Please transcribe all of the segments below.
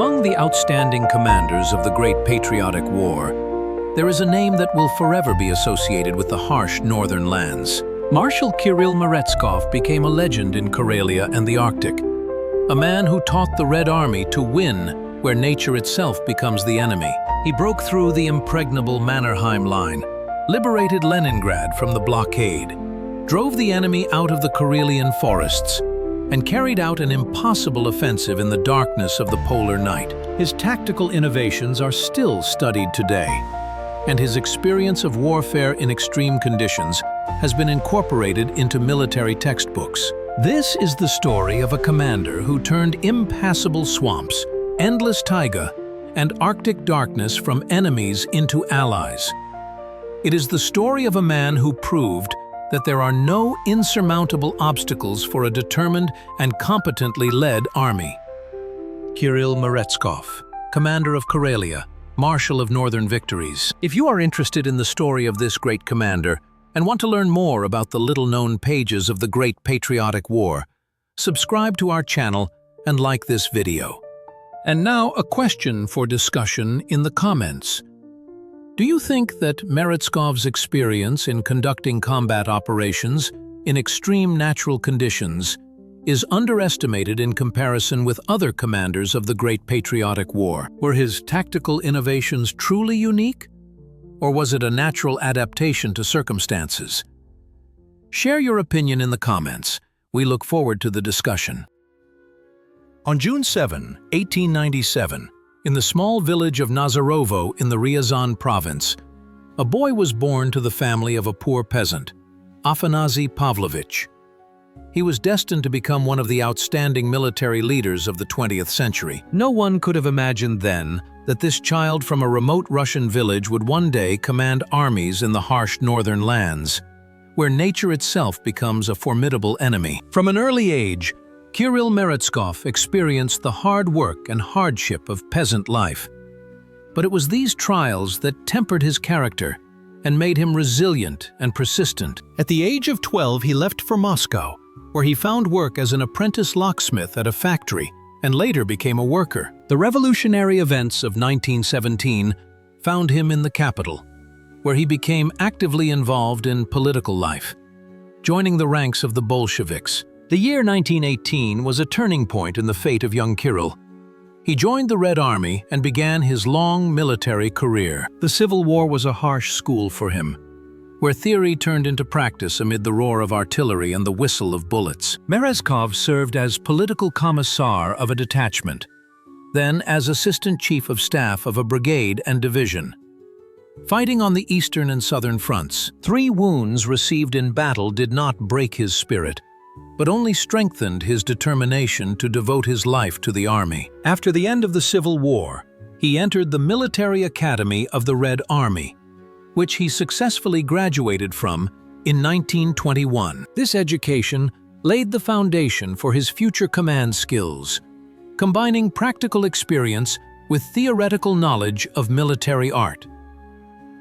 Among the outstanding commanders of the Great Patriotic War, there is a name that will forever be associated with the harsh northern lands. Marshal Kirill Meretskov became a legend in Karelia and the Arctic, a man who taught the Red Army to win where nature itself becomes the enemy. He broke through the impregnable Mannerheim Line, liberated Leningrad from the blockade, drove the enemy out of the Karelian forests, and carried out an impossible offensive in the darkness of the polar night. His tactical innovations are still studied today, and his experience of warfare in extreme conditions has been incorporated into military textbooks. This is the story of a commander who turned impassable swamps, endless taiga, and Arctic darkness from enemies into allies. It is the story of a man who proved that there are no insurmountable obstacles for a determined and competently led army. Kirill Meretskov, commander of Karelia, Marshal of Northern Victories. If you are interested in the story of this great commander and want to learn more about the little-known pages of the Great Patriotic War, subscribe to our channel and like this video. And now a question for discussion in the comments. Do you think that Meretskov's experience in conducting combat operations in extreme natural conditions is underestimated in comparison with other commanders of the Great Patriotic War? Were his tactical innovations truly unique? Or was it a natural adaptation to circumstances? Share your opinion in the comments. We look forward to the discussion. On June 7, 1897, in the small village of Nazarovo in the Ryazan province, a boy was born to the family of a poor peasant, Afanasy Pavlovich. He was destined to become one of the outstanding military leaders of the 20th century. No one could have imagined then that this child from a remote Russian village would one day command armies in the harsh northern lands, where nature itself becomes a formidable enemy. From an early age, Kirill Meretskov experienced the hard work and hardship of peasant life. But it was these trials that tempered his character and made him resilient and persistent. At the age of 12, he left for Moscow, where he found work as an apprentice locksmith at a factory and later became a worker. The revolutionary events of 1917 found him in the capital, where he became actively involved in political life, joining the ranks of the Bolsheviks. The year 1918 was a turning point in the fate of young Kirill. He joined the Red Army and began his long military career. The Civil War was a harsh school for him, where theory turned into practice amid the roar of artillery and the whistle of bullets. Meretskov served as political commissar of a detachment, then as assistant chief of staff of a brigade and division. Fighting on the eastern and southern fronts, 3 wounds received in battle did not break his spirit, but only strengthened his determination to devote his life to the army. After the end of the Civil War, he entered the military academy of the Red Army, which he successfully graduated from in 1921. This education laid the foundation for his future command skills, combining practical experience with theoretical knowledge of military art.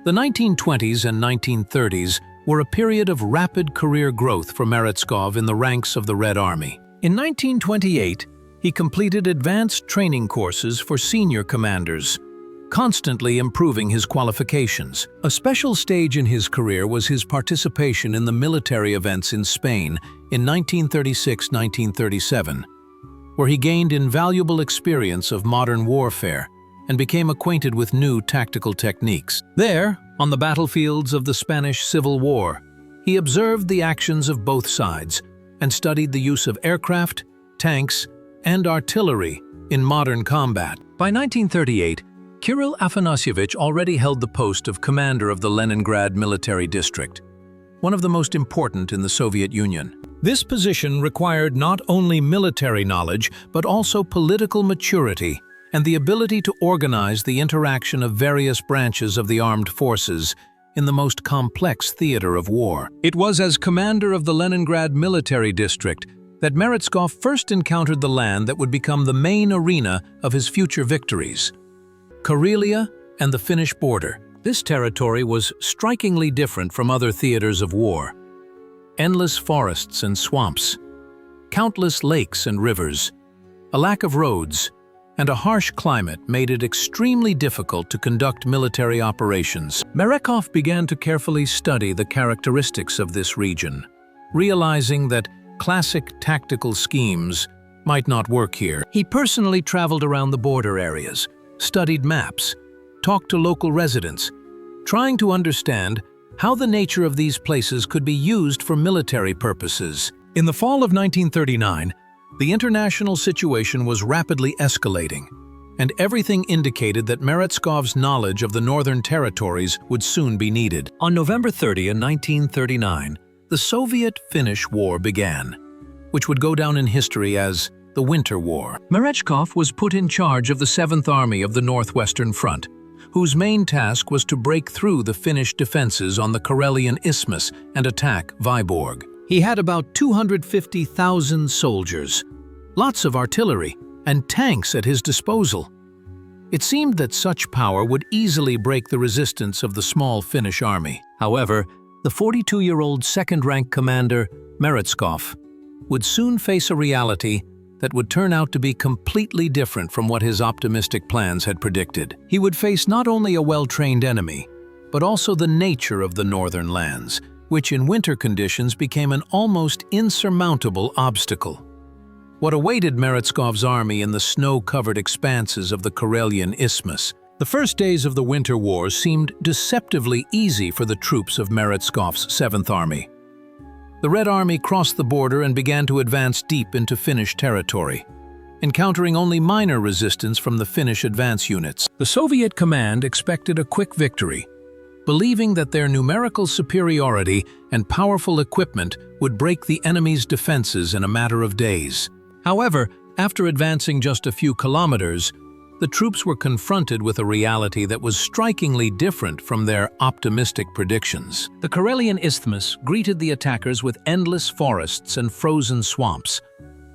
The 1920s and 1930s were a period of rapid career growth for Meretskov in the ranks of the Red Army. In 1928, he completed advanced training courses for senior commanders, constantly improving his qualifications. A special stage in his career was his participation in the military events in Spain in 1936-1937, where he gained invaluable experience of modern warfare and became acquainted with new tactical techniques. There, on the battlefields of the Spanish Civil War, he observed the actions of both sides and studied the use of aircraft, tanks, and artillery in modern combat. By 1938, Kirill Afanasyevich already held the post of commander of the Leningrad military district, one of the most important in the Soviet Union. This position required not only military knowledge, but also political maturity and the ability to organize the interaction of various branches of the armed forces in the most complex theater of war. It was as commander of the Leningrad military district that Meretskov first encountered the land that would become the main arena of his future victories: Karelia and the Finnish border. This territory was strikingly different from other theaters of war. Endless forests and swamps, countless lakes and rivers, a lack of roads, and a harsh climate made it extremely difficult to conduct military operations. Meretskov began to carefully study the characteristics of this region, realizing that classic tactical schemes might not work here. He personally traveled around the border areas, studied maps, talked to local residents, trying to understand how the nature of these places could be used for military purposes. In the fall of 1939, the international situation was rapidly escalating, and everything indicated that Meretskov knowledge of the northern territories would soon be needed. On November 30, 1939, the Soviet-Finnish War began, which would go down in history as the Winter War. Meretskov was put in charge of the 7th Army of the Northwestern Front, whose main task was to break through the Finnish defenses on the Karelian Isthmus and attack Vyborg. He had about 250,000 soldiers, lots of artillery, and tanks at his disposal. It seemed that such power would easily break the resistance of the small Finnish army. However, the 42-year-old second-rank commander, Meretskov, would soon face a reality that would turn out to be completely different from what his optimistic plans had predicted. He would face not only a well-trained enemy, but also the nature of the northern lands, which in winter conditions became an almost insurmountable obstacle. What awaited Meretskov's army in the snow-covered expanses of the Karelian Isthmus? The first days of the Winter War seemed deceptively easy for the troops of Meretskov's 7th Army. The Red Army crossed the border and began to advance deep into Finnish territory, encountering only minor resistance from the Finnish advance units. The Soviet command expected a quick victory, believing that their numerical superiority and powerful equipment would break the enemy's defenses in a matter of days. However, after advancing just a few kilometers, the troops were confronted with a reality that was strikingly different from their optimistic predictions. The Karelian Isthmus greeted the attackers with endless forests and frozen swamps,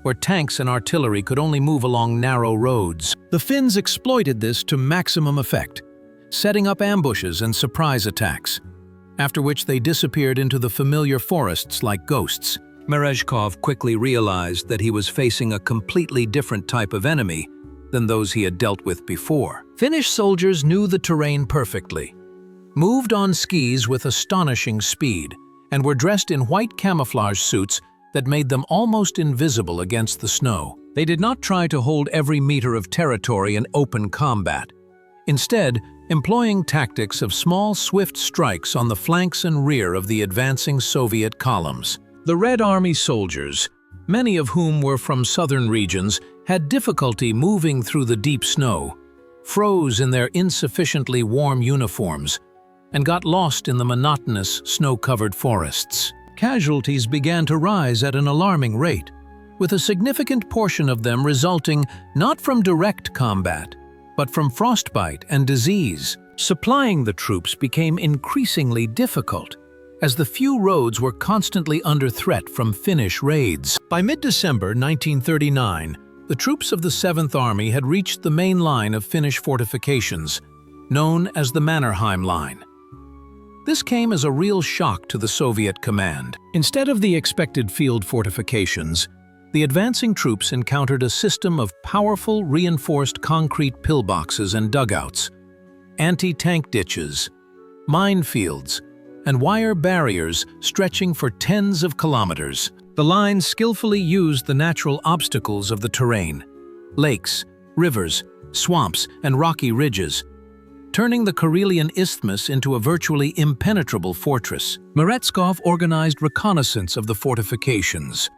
where tanks and artillery could only move along narrow roads. The Finns exploited this to maximum effect, setting up ambushes and surprise attacks, after which they disappeared into the familiar forests like ghosts. Meretskov quickly realized that he was facing a completely different type of enemy than those he had dealt with before. Finnish soldiers knew the terrain perfectly, moved on skis with astonishing speed, and were dressed in white camouflage suits that made them almost invisible against the snow. They did not try to hold every meter of territory in open combat, instead employing tactics of small, swift strikes on the flanks and rear of the advancing Soviet columns. The Red Army soldiers, many of whom were from southern regions, had difficulty moving through the deep snow, froze in their insufficiently warm uniforms, and got lost in the monotonous, snow-covered forests. Casualties began to rise at an alarming rate, with a significant portion of them resulting not from direct combat, but from frostbite and disease. Supplying the troops became increasingly difficult, as the few roads were constantly under threat from Finnish raids. By mid-December 1939, the troops of the 7th Army had reached the main line of Finnish fortifications, known as the Mannerheim Line. This came as a real shock to the Soviet command. Instead of the expected field fortifications, the advancing troops encountered a system of powerful, reinforced concrete pillboxes and dugouts, anti-tank ditches, minefields, and wire barriers stretching for tens of kilometers. The line skillfully used the natural obstacles of the terrain, lakes, rivers, swamps, and rocky ridges, turning the Karelian Isthmus into a virtually impenetrable fortress. Meretskov organized reconnaissance of the fortifications,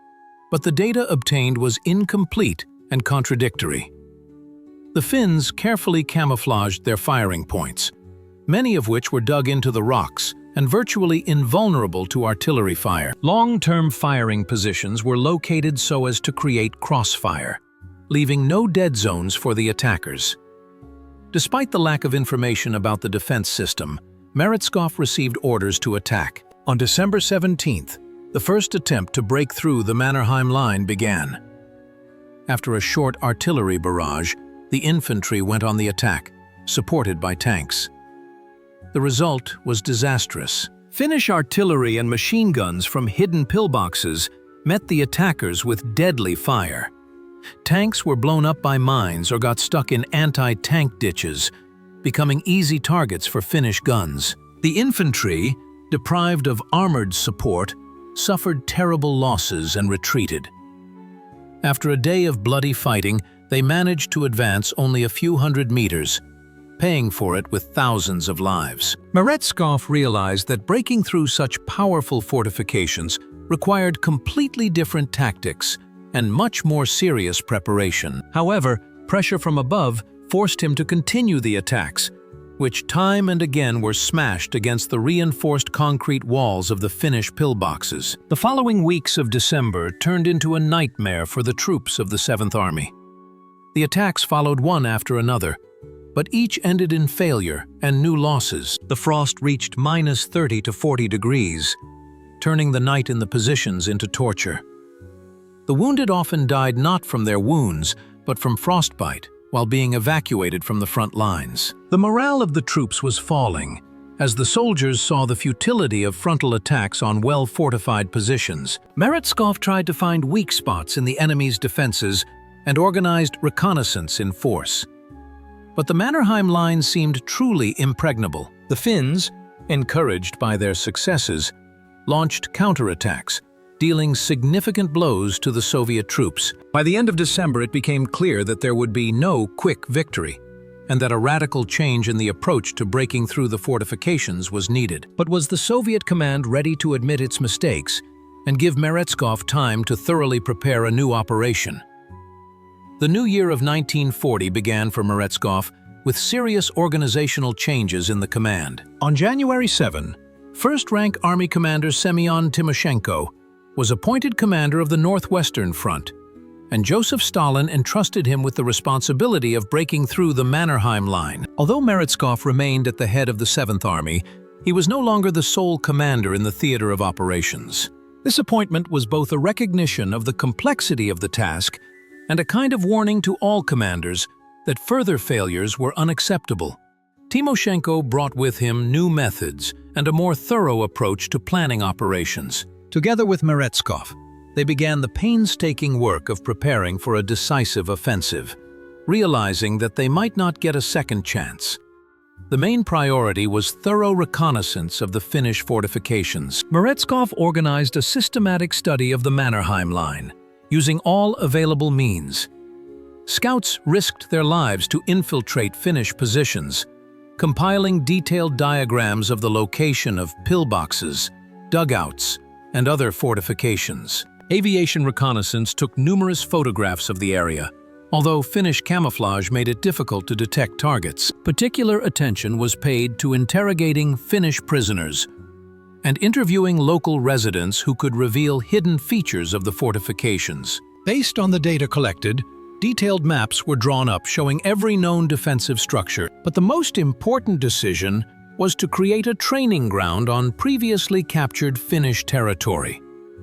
but the data obtained was incomplete and contradictory. The Finns carefully camouflaged their firing points, many of which were dug into the rocks and virtually invulnerable to artillery fire. Long-term firing positions were located so as to create crossfire, leaving no dead zones for the attackers. Despite the lack of information about the defense system, Meretskov received orders to attack. On December 17th, the first attempt to break through the Mannerheim Line began. After a short artillery barrage, the infantry went on the attack, supported by tanks. The result was disastrous. Finnish artillery and machine guns from hidden pillboxes met the attackers with deadly fire, Tanks were blown up by mines or got stuck in anti-tank ditches, becoming easy targets for Finnish guns. The infantry, deprived of armored support, suffered terrible losses and retreated. After a day of bloody fighting, they managed to advance only a few hundred meters, paying for it with thousands of lives. Meretskov realized that breaking through such powerful fortifications required completely different tactics and much more serious preparation. However, pressure from above forced him to continue the attacks, which time and again were smashed against the reinforced concrete walls of the Finnish pillboxes. The following weeks of December turned into a nightmare for the troops of the 7th Army. The attacks followed one after another, but each ended in failure and new losses. The frost reached -30 to 40 degrees, turning the night in the positions into torture. The wounded often died not from their wounds, but from frostbite, while being evacuated from the front lines. The morale of the troops was falling, as the soldiers saw the futility of frontal attacks on well-fortified positions. Meretskov tried to find weak spots in the enemy's defenses and organized reconnaissance in force. But the Mannerheim Line seemed truly impregnable. The Finns, encouraged by their successes, launched counterattacks, dealing significant blows to the Soviet troops. By the end of December, it became clear that there would be no quick victory, and that a radical change in the approach to breaking through the fortifications was needed. But was the Soviet command ready to admit its mistakes and give Meretskov time to thoroughly prepare a new operation? The new year of 1940 began for Meretskov with serious organizational changes in the command. On January 7, First-Rank Army Commander Semyon Timoshenko was appointed commander of the Northwestern Front, and Joseph Stalin entrusted him with the responsibility of breaking through the Mannerheim Line. Although Meretskov remained at the head of the 7th Army, he was no longer the sole commander in the theater of operations. This appointment was both a recognition of the complexity of the task and a kind of warning to all commanders that further failures were unacceptable. Timoshenko brought with him new methods and a more thorough approach to planning operations. Together with Meretskov, they began the painstaking work of preparing for a decisive offensive, realizing that they might not get a second chance. The main priority was thorough reconnaissance of the Finnish fortifications. Meretskov organized a systematic study of the Mannerheim Line, using all available means. Scouts risked their lives to infiltrate Finnish positions, compiling detailed diagrams of the location of pillboxes, dugouts, and other fortifications. Aviation reconnaissance took numerous photographs of the area, although Finnish camouflage made it difficult to detect targets. Particular attention was paid to interrogating Finnish prisoners and interviewing local residents who could reveal hidden features of the fortifications. Based on the data collected, detailed maps were drawn up showing every known defensive structure. But the most important decision was to create a training ground on previously captured Finnish territory,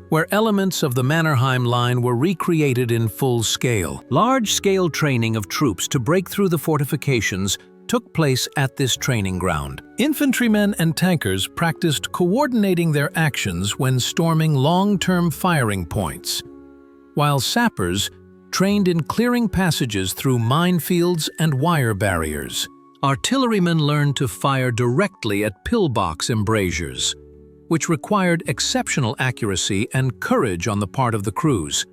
where elements of the Mannerheim Line were recreated in full scale. Large-scale training of troops to break through the fortifications took place at this training ground. Infantrymen and tankers practiced coordinating their actions when storming long-term firing points, while sappers trained in clearing passages through minefields and wire barriers. Artillerymen learned to fire directly at pillbox embrasures, which required exceptional accuracy and courage on the part of the crews.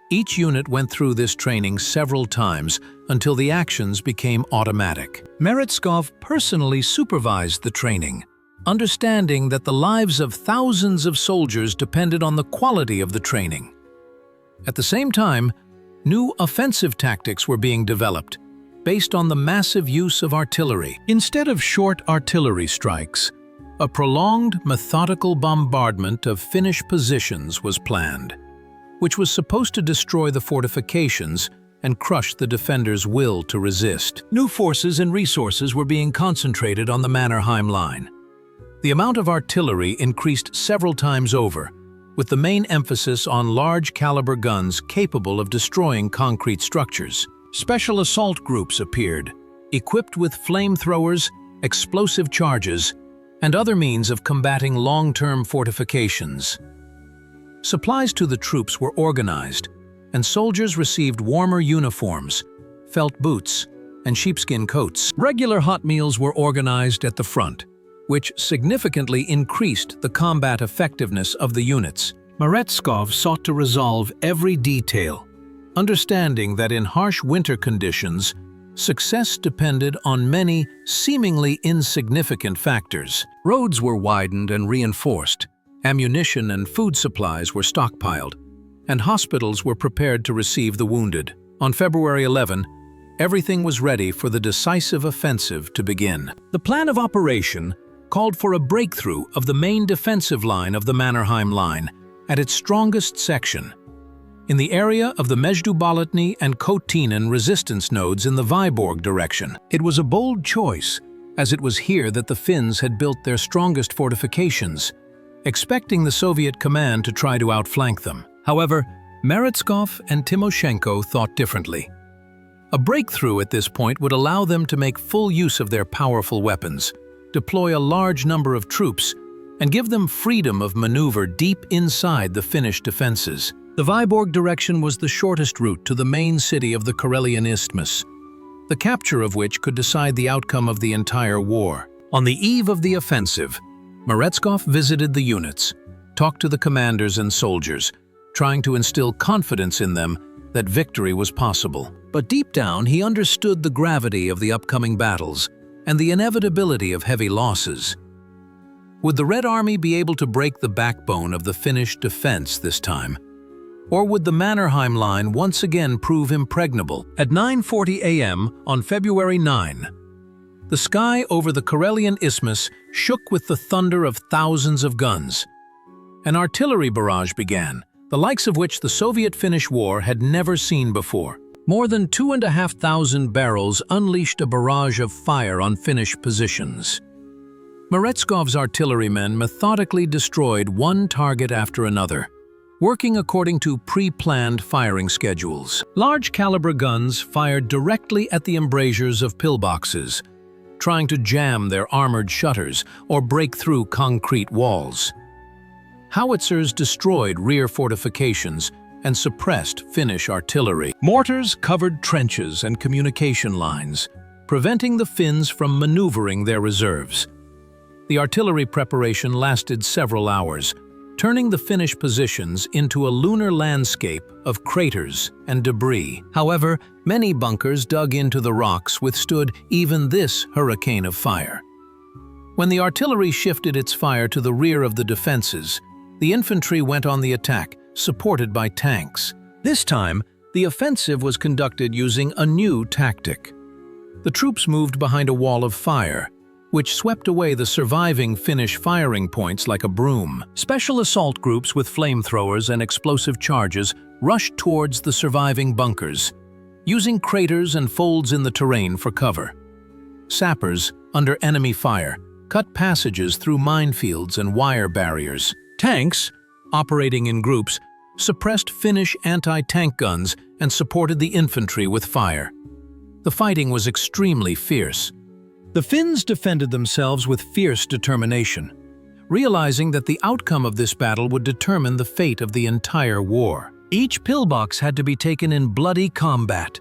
Each unit went through this training several times until the actions became automatic. Meretskov personally supervised the training, understanding that the lives of thousands of soldiers depended on the quality of the training. At the same time, new offensive tactics were being developed, based on the massive use of artillery. Instead of short artillery strikes, a prolonged, methodical bombardment of Finnish positions was planned, which was supposed to destroy the fortifications and crush the defenders' will to resist. New forces and resources were being concentrated on the Mannerheim Line. The amount of artillery increased several times over, with the main emphasis on large-caliber guns capable of destroying concrete structures. Special assault groups appeared, equipped with flamethrowers, explosive charges, and other means of combating long-term fortifications. Supplies to the troops were organized, and soldiers received warmer uniforms, felt boots, and sheepskin coats. Regular hot meals were organized at the front, which significantly increased the combat effectiveness of the units. Meretskov sought to resolve every detail, understanding that in harsh winter conditions, success depended on many seemingly insignificant factors. Roads were widened and reinforced, ammunition and food supplies were stockpiled, and hospitals were prepared to receive the wounded. On February 11, everything was ready for the decisive offensive to begin. The plan of operation called for a breakthrough of the main defensive line of the Mannerheim Line at its strongest section, in the area of the Mezhdubolotny and Kotinin resistance nodes in the Vyborg direction. It was a bold choice, as it was here that the Finns had built their strongest fortifications, expecting the Soviet command to try to outflank them. However, Meretskov and Timoshenko thought differently. A breakthrough at this point would allow them to make full use of their powerful weapons, deploy a large number of troops, and give them freedom of maneuver deep inside the Finnish defenses. The Vyborg direction was the shortest route to the main city of the Karelian Isthmus, the capture of which could decide the outcome of the entire war. On the eve of the offensive, Meretskov visited the units, talked to the commanders and soldiers, trying to instill confidence in them that victory was possible. But deep down, he understood the gravity of the upcoming battles and the inevitability of heavy losses. Would the Red Army be able to break the backbone of the Finnish defense this time? Or would the Mannerheim Line once again prove impregnable? At 9:40 a.m. on February 9, the sky over the Karelian Isthmus shook with the thunder of thousands of guns. An artillery barrage began, the likes of which the Soviet-Finnish War had never seen before. More than 2,500 barrels unleashed a barrage of fire on Finnish positions. Meretskov's artillerymen methodically destroyed one target after another, working according to pre-planned firing schedules. Large-caliber guns fired directly at the embrasures of pillboxes, trying to jam their armored shutters or break through concrete walls. Howitzers destroyed rear fortifications and suppressed Finnish artillery. Mortars covered trenches and communication lines, preventing the Finns from maneuvering their reserves. The artillery preparation lasted several hours, turning the Finnish positions into a lunar landscape of craters and debris. However, many bunkers dug into the rocks withstood even this hurricane of fire. When the artillery shifted its fire to the rear of the defenses, the infantry went on the attack, supported by tanks. This time, the offensive was conducted using a new tactic. The troops moved behind a wall of fire, which swept away the surviving Finnish firing points like a broom. Special assault groups with flamethrowers and explosive charges rushed towards the surviving bunkers, using craters and folds in the terrain for cover. Sappers, under enemy fire, cut passages through minefields and wire barriers. Tanks, operating in groups, suppressed Finnish anti-tank guns and supported the infantry with fire. The fighting was extremely fierce. The Finns defended themselves with fierce determination, realizing that the outcome of this battle would determine the fate of the entire war. Each pillbox had to be taken in bloody combat,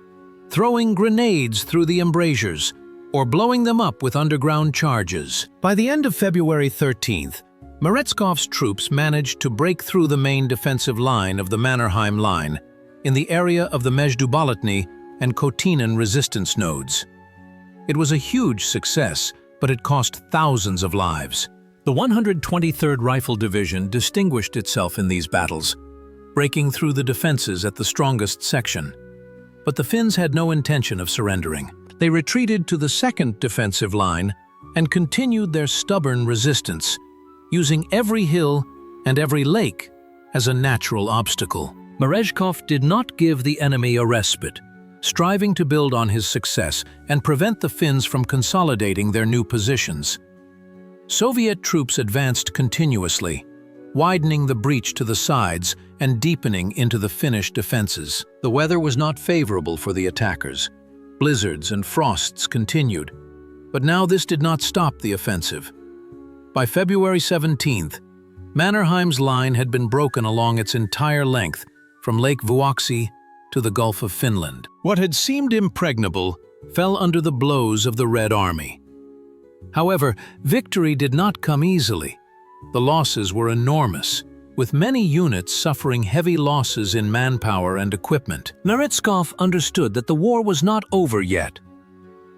throwing grenades through the embrasures or blowing them up with underground charges. By the end of February 13th, Meretskov's troops managed to break through the main defensive line of the Mannerheim Line in the area of the Mezhdubolotny and Kotinin resistance nodes. It was a huge success, but it cost thousands of lives. The 123rd Rifle Division distinguished itself in these battles, breaking through the defenses at the strongest section. But the Finns had no intention of surrendering. They retreated to the second defensive line and continued their stubborn resistance, using every hill and every lake as a natural obstacle. Meretskov did not give the enemy a respite, striving to build on his success and prevent the Finns from consolidating their new positions. Soviet troops advanced continuously, widening the breach to the sides and deepening into the Finnish defenses. The weather was not favorable for the attackers. Blizzards and frosts continued, but now this did not stop the offensive. By February 17th, Mannerheim's line had been broken along its entire length, from Lake Vuoksi to the Gulf of Finland. What had seemed impregnable fell under the blows of the Red Army. However, victory did not come easily. The losses were enormous, with many units suffering heavy losses in manpower and equipment. Meretskov understood that the war was not over yet,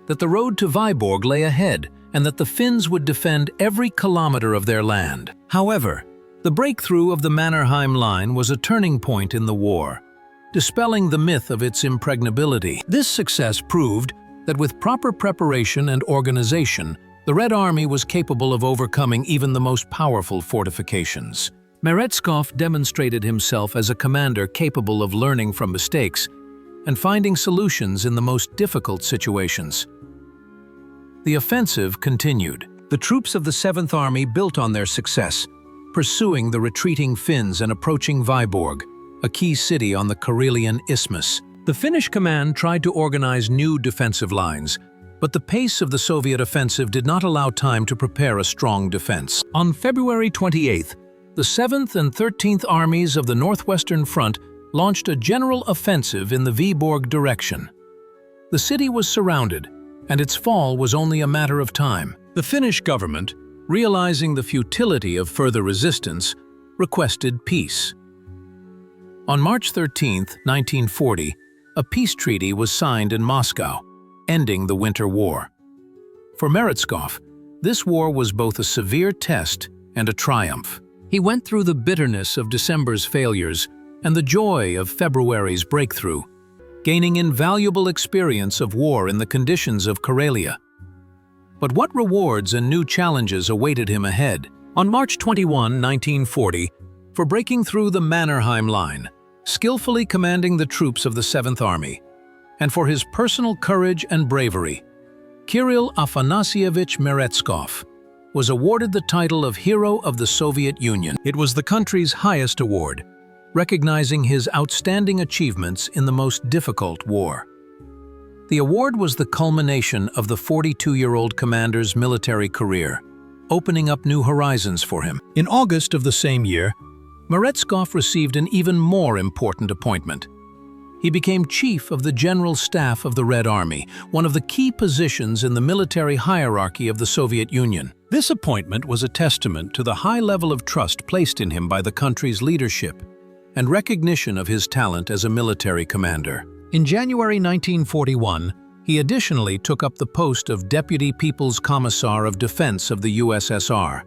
that the road to Viborg lay ahead, and that the Finns would defend every kilometer of their land. However, the breakthrough of the Mannerheim Line was a turning point in the war, dispelling the myth of its impregnability. This success proved that with proper preparation and organization, the Red Army was capable of overcoming even the most powerful fortifications. Meretskov demonstrated himself as a commander capable of learning from mistakes and finding solutions in the most difficult situations. The offensive continued. The troops of the 7th Army built on their success, pursuing the retreating Finns and approaching Viborg, a key city on the Karelian Isthmus. The Finnish command tried to organize new defensive lines, but the pace of the Soviet offensive did not allow time to prepare a strong defense. On February 28th, the 7th and 13th Armies of the Northwestern Front launched a general offensive in the Viborg direction. The city was surrounded, and its fall was only a matter of time. The Finnish government, realizing the futility of further resistance, requested peace. On March 13, 1940, a peace treaty was signed in Moscow, ending the Winter War. For Meretskov, this war was both a severe test and a triumph. He went through the bitterness of December's failures and the joy of February's breakthrough, gaining invaluable experience of war in the conditions of Karelia. But what rewards and new challenges awaited him ahead? On March 21, 1940, for breaking through the Mannerheim Line, skillfully commanding the troops of the 7th Army, and for his personal courage and bravery, Kirill Afanasyevich Meretskov was awarded the title of Hero of the Soviet Union. It was the country's highest award, recognizing his outstanding achievements in the most difficult war. The award was the culmination of the 42-year-old commander's military career, opening up new horizons for him. In August of the same year, Meretskov received an even more important appointment. He became Chief of the General Staff of the Red Army, one of the key positions in the military hierarchy of the Soviet Union. This appointment was a testament to the high level of trust placed in him by the country's leadership and recognition of his talent as a military commander. In January 1941, he additionally took up the post of Deputy People's Commissar of Defense of the USSR,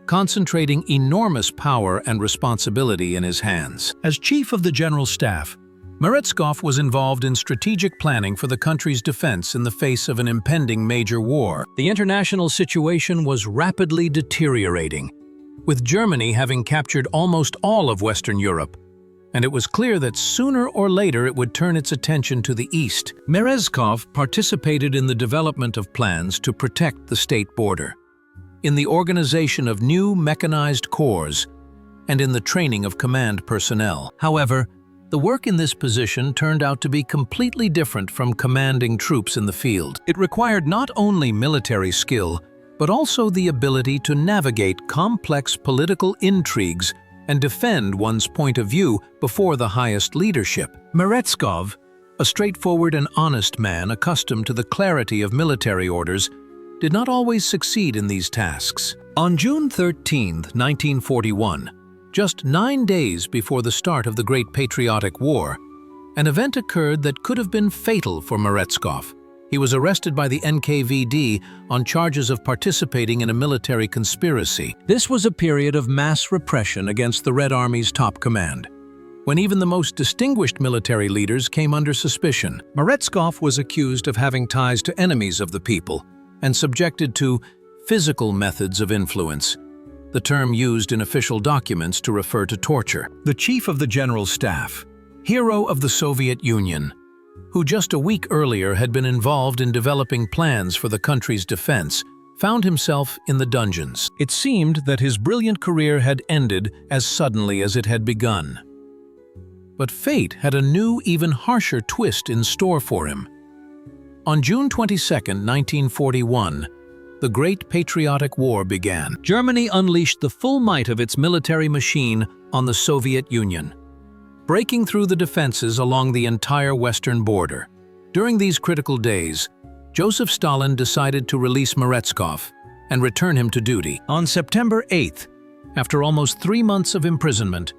concentrating enormous power and responsibility in his hands. As Chief of the General Staff, Meretskov was involved in strategic planning for the country's defense in the face of an impending major war. The international situation was rapidly deteriorating, with Germany having captured almost all of Western Europe, and it was clear that sooner or later it would turn its attention to the east. Meretskov participated in the development of plans to protect the state border, in the organization of new mechanized corps, and in the training of command personnel. However, the work in this position turned out to be completely different from commanding troops in the field. It required not only military skill, but also the ability to navigate complex political intrigues and defend one's point of view before the highest leadership. Meretskov, a straightforward and honest man accustomed to the clarity of military orders, did not always succeed in these tasks. On June 13, 1941, just 9 days before the start of the Great Patriotic War, an event occurred that could have been fatal for Meretskov. He was arrested by the NKVD on charges of participating in a military conspiracy. This was a period of mass repression against the Red Army's top command, when even the most distinguished military leaders came under suspicion. Meretskov was accused of having ties to enemies of the people and subjected to physical methods of influence, the term used in official documents to refer to torture. The Chief of the General Staff, Hero of the Soviet Union, who just a week earlier had been involved in developing plans for the country's defense, found himself in the dungeons. It seemed that his brilliant career had ended as suddenly as it had begun. But fate had a new, even harsher twist in store for him. On June 22, 1941, the Great Patriotic War began. Germany unleashed the full might of its military machine on the Soviet Union, breaking through the defenses along the entire western border. During these critical days, Joseph Stalin decided to release Meretskov and return him to duty. On September 8th, after almost 3 months of imprisonment,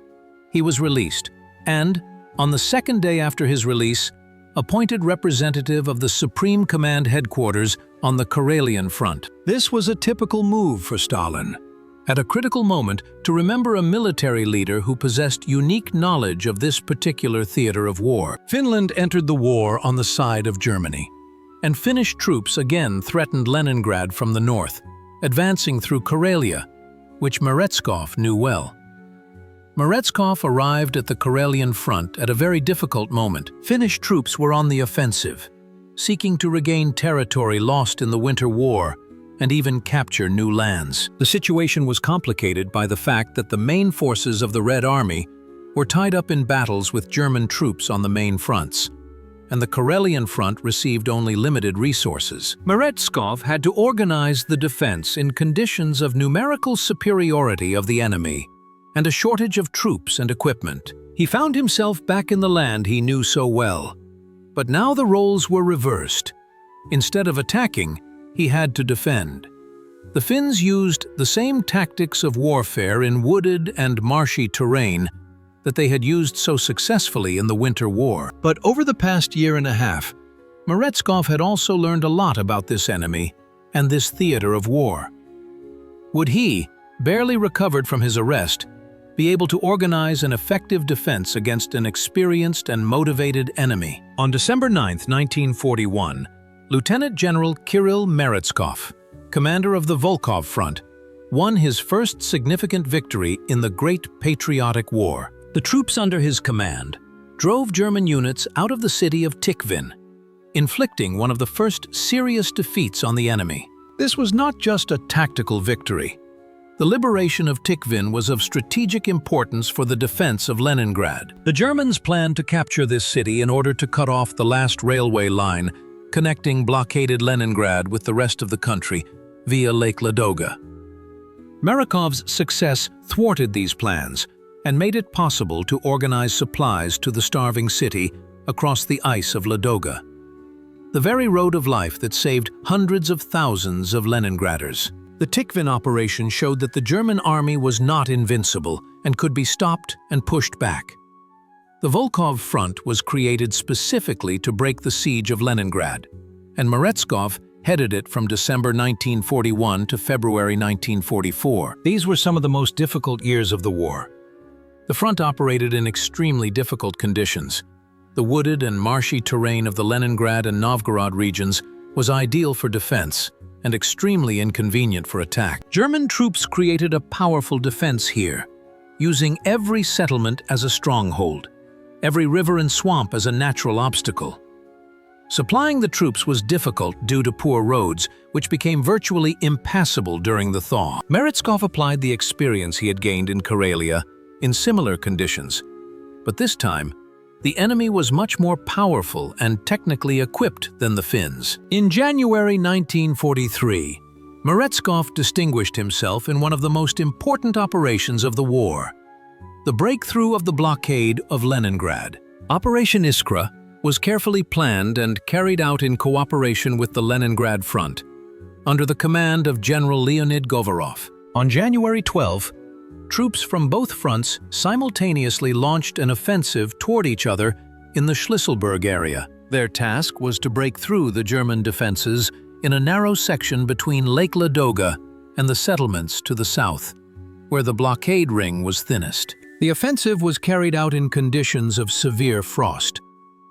he was released and, on the second day after his release, appointed representative of the Supreme Command headquarters on the Karelian front. This was a typical move for Stalin, at a critical moment to remember a military leader who possessed unique knowledge of this particular theater of war. Finland entered the war on the side of Germany, and Finnish troops again threatened Leningrad from the north, advancing through Karelia, which Meretskov knew well. Meretskov arrived at the Karelian front at a very difficult moment. Finnish troops were on the offensive, seeking to regain territory lost in the Winter War and even capture new lands. The situation was complicated by the fact that the main forces of the Red Army were tied up in battles with German troops on the main fronts, and the Karelian front received only limited resources. Meretskov had to organize the defense in conditions of numerical superiority of the enemy and a shortage of troops and equipment. He found himself back in the land he knew so well. But now the roles were reversed. Instead of attacking, he had to defend. The Finns used the same tactics of warfare in wooded and marshy terrain that they had used so successfully in the Winter War. But over the past year and a half, Meretskov had also learned a lot about this enemy and this theater of war. Would he, barely recovered from his arrest, be able to organize an effective defense against an experienced and motivated enemy? On December 9, 1941, Lieutenant General Kirill Meretskov, commander of the Volkhov Front, won his first significant victory in the Great Patriotic War. The troops under his command drove German units out of the city of Tikvin, inflicting one of the first serious defeats on the enemy. This was not just a tactical victory. The liberation of Tikvin was of strategic importance for the defense of Leningrad. The Germans planned to capture this city in order to cut off the last railway line connecting blockaded Leningrad with the rest of the country via Lake Ladoga. Meretkov's success thwarted these plans and made it possible to organize supplies to the starving city across the ice of Ladoga, the very road of life that saved hundreds of thousands of Leningraders. The Tikvin operation showed that the German army was not invincible and could be stopped and pushed back. The Volkhov Front was created specifically to break the siege of Leningrad, and Meretskov headed it from December 1941 to February 1944. These were some of the most difficult years of the war. The front operated in extremely difficult conditions. The wooded and marshy terrain of the Leningrad and Novgorod regions was ideal for defense and extremely inconvenient for attack. German troops created a powerful defense here, using every settlement as a stronghold, every river and swamp as a natural obstacle. Supplying the troops was difficult due to poor roads, which became virtually impassable during the thaw. Meretskov applied the experience he had gained in Karelia in similar conditions, but this time, the enemy was much more powerful and technically equipped than the Finns. In January 1943, Meretskov distinguished himself in one of the most important operations of the war, the breakthrough of the blockade of Leningrad. Operation Iskra was carefully planned and carried out in cooperation with the Leningrad Front, under the command of General Leonid Govorov. On January 12, troops from both fronts simultaneously launched an offensive toward each other in the Schlisselburg area. Their task was to break through the German defenses in a narrow section between Lake Ladoga and the settlements to the south, where the blockade ring was thinnest. The offensive was carried out in conditions of severe frost,